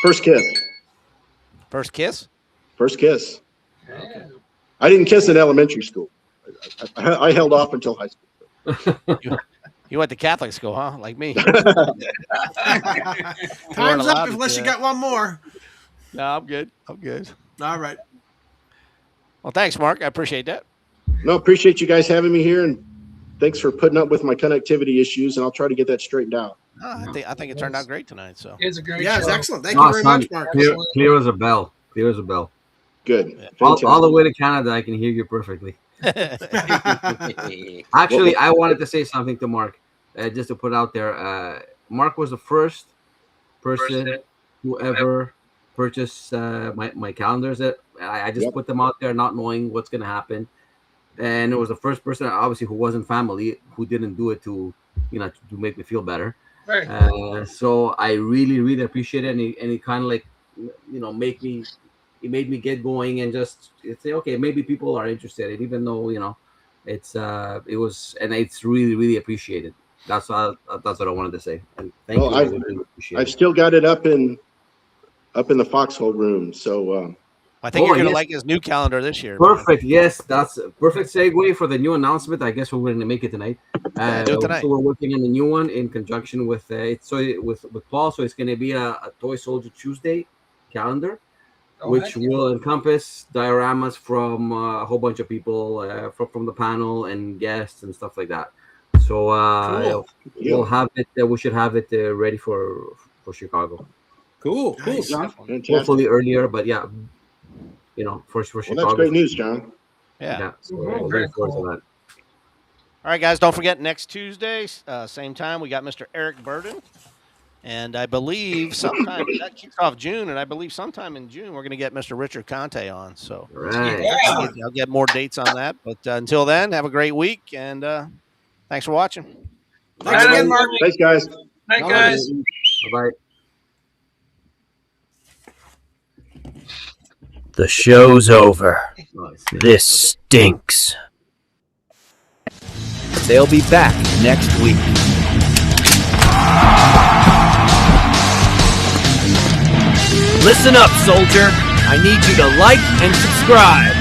First kiss. First kiss? First kiss. Yeah. I didn't kiss in elementary school. I held off until high school. You went to Catholic school, huh? Like me. Time's allowed up to unless do you that. got one more. No, I'm good. I'm good. All right. Well, thanks, Mark. I appreciate that. No, appreciate you guys having me here, and thanks for putting up with my connectivity issues, and I'll try to get that straightened out. I think it turned out great tonight. So It's a great Yeah, it's show. excellent. Thank you very much, Mark. Clear as a bell. Clear as a bell. Good. Yeah. All the way to Canada, I can hear you perfectly. Actually, I wanted to say something to Mark, just to put out there. Mark was the first person who ever purchased my calendars. That I just Yep. put them out there, not knowing what's going to happen. And it was the first person, obviously, who wasn't family, who didn't do it to make me feel better. Right. So I really, really appreciate it, and he kind of like, made me get going and just say, okay, maybe people are interested, even though it's really, really appreciated. That's what I wanted to say. And thank Well, you. I really appreciate I've it. still got it up in the foxhole room. So I think you're going to yes. like his new calendar this year. man. Perfect. Yes, that's a perfect segue for the new announcement. I guess we're going to make it tonight. Do it tonight. So we're working on the new one in conjunction with with Paul. So it's going to be a Toy Soldier Tuesday calendar, Oh, which heck yeah. will encompass dioramas from a whole bunch of people from the panel and guests and stuff like that. So we'll have it. We should have it ready for Chicago. Cool, Nice. John. fantastic. Hopefully earlier, but yeah, for Chicago. Well, that's great news, John. Yeah. So Mhm, I'm very looking forward cool. to that. All right, guys. Don't forget next Tuesday, same time, we got Mr. Eric Burden. And I believe sometime that kicks off June, and I believe sometime in June we're going to get Mr. Richard Conte on. So All right. I'll get more dates on that. But until then, have a great week, and thanks for watching. Thanks again, Mark. Thanks, guys. Night, guys. Bye-bye. The show's over. Nice. This stinks. They'll be back next week. Listen up, soldier. I need you to like and subscribe.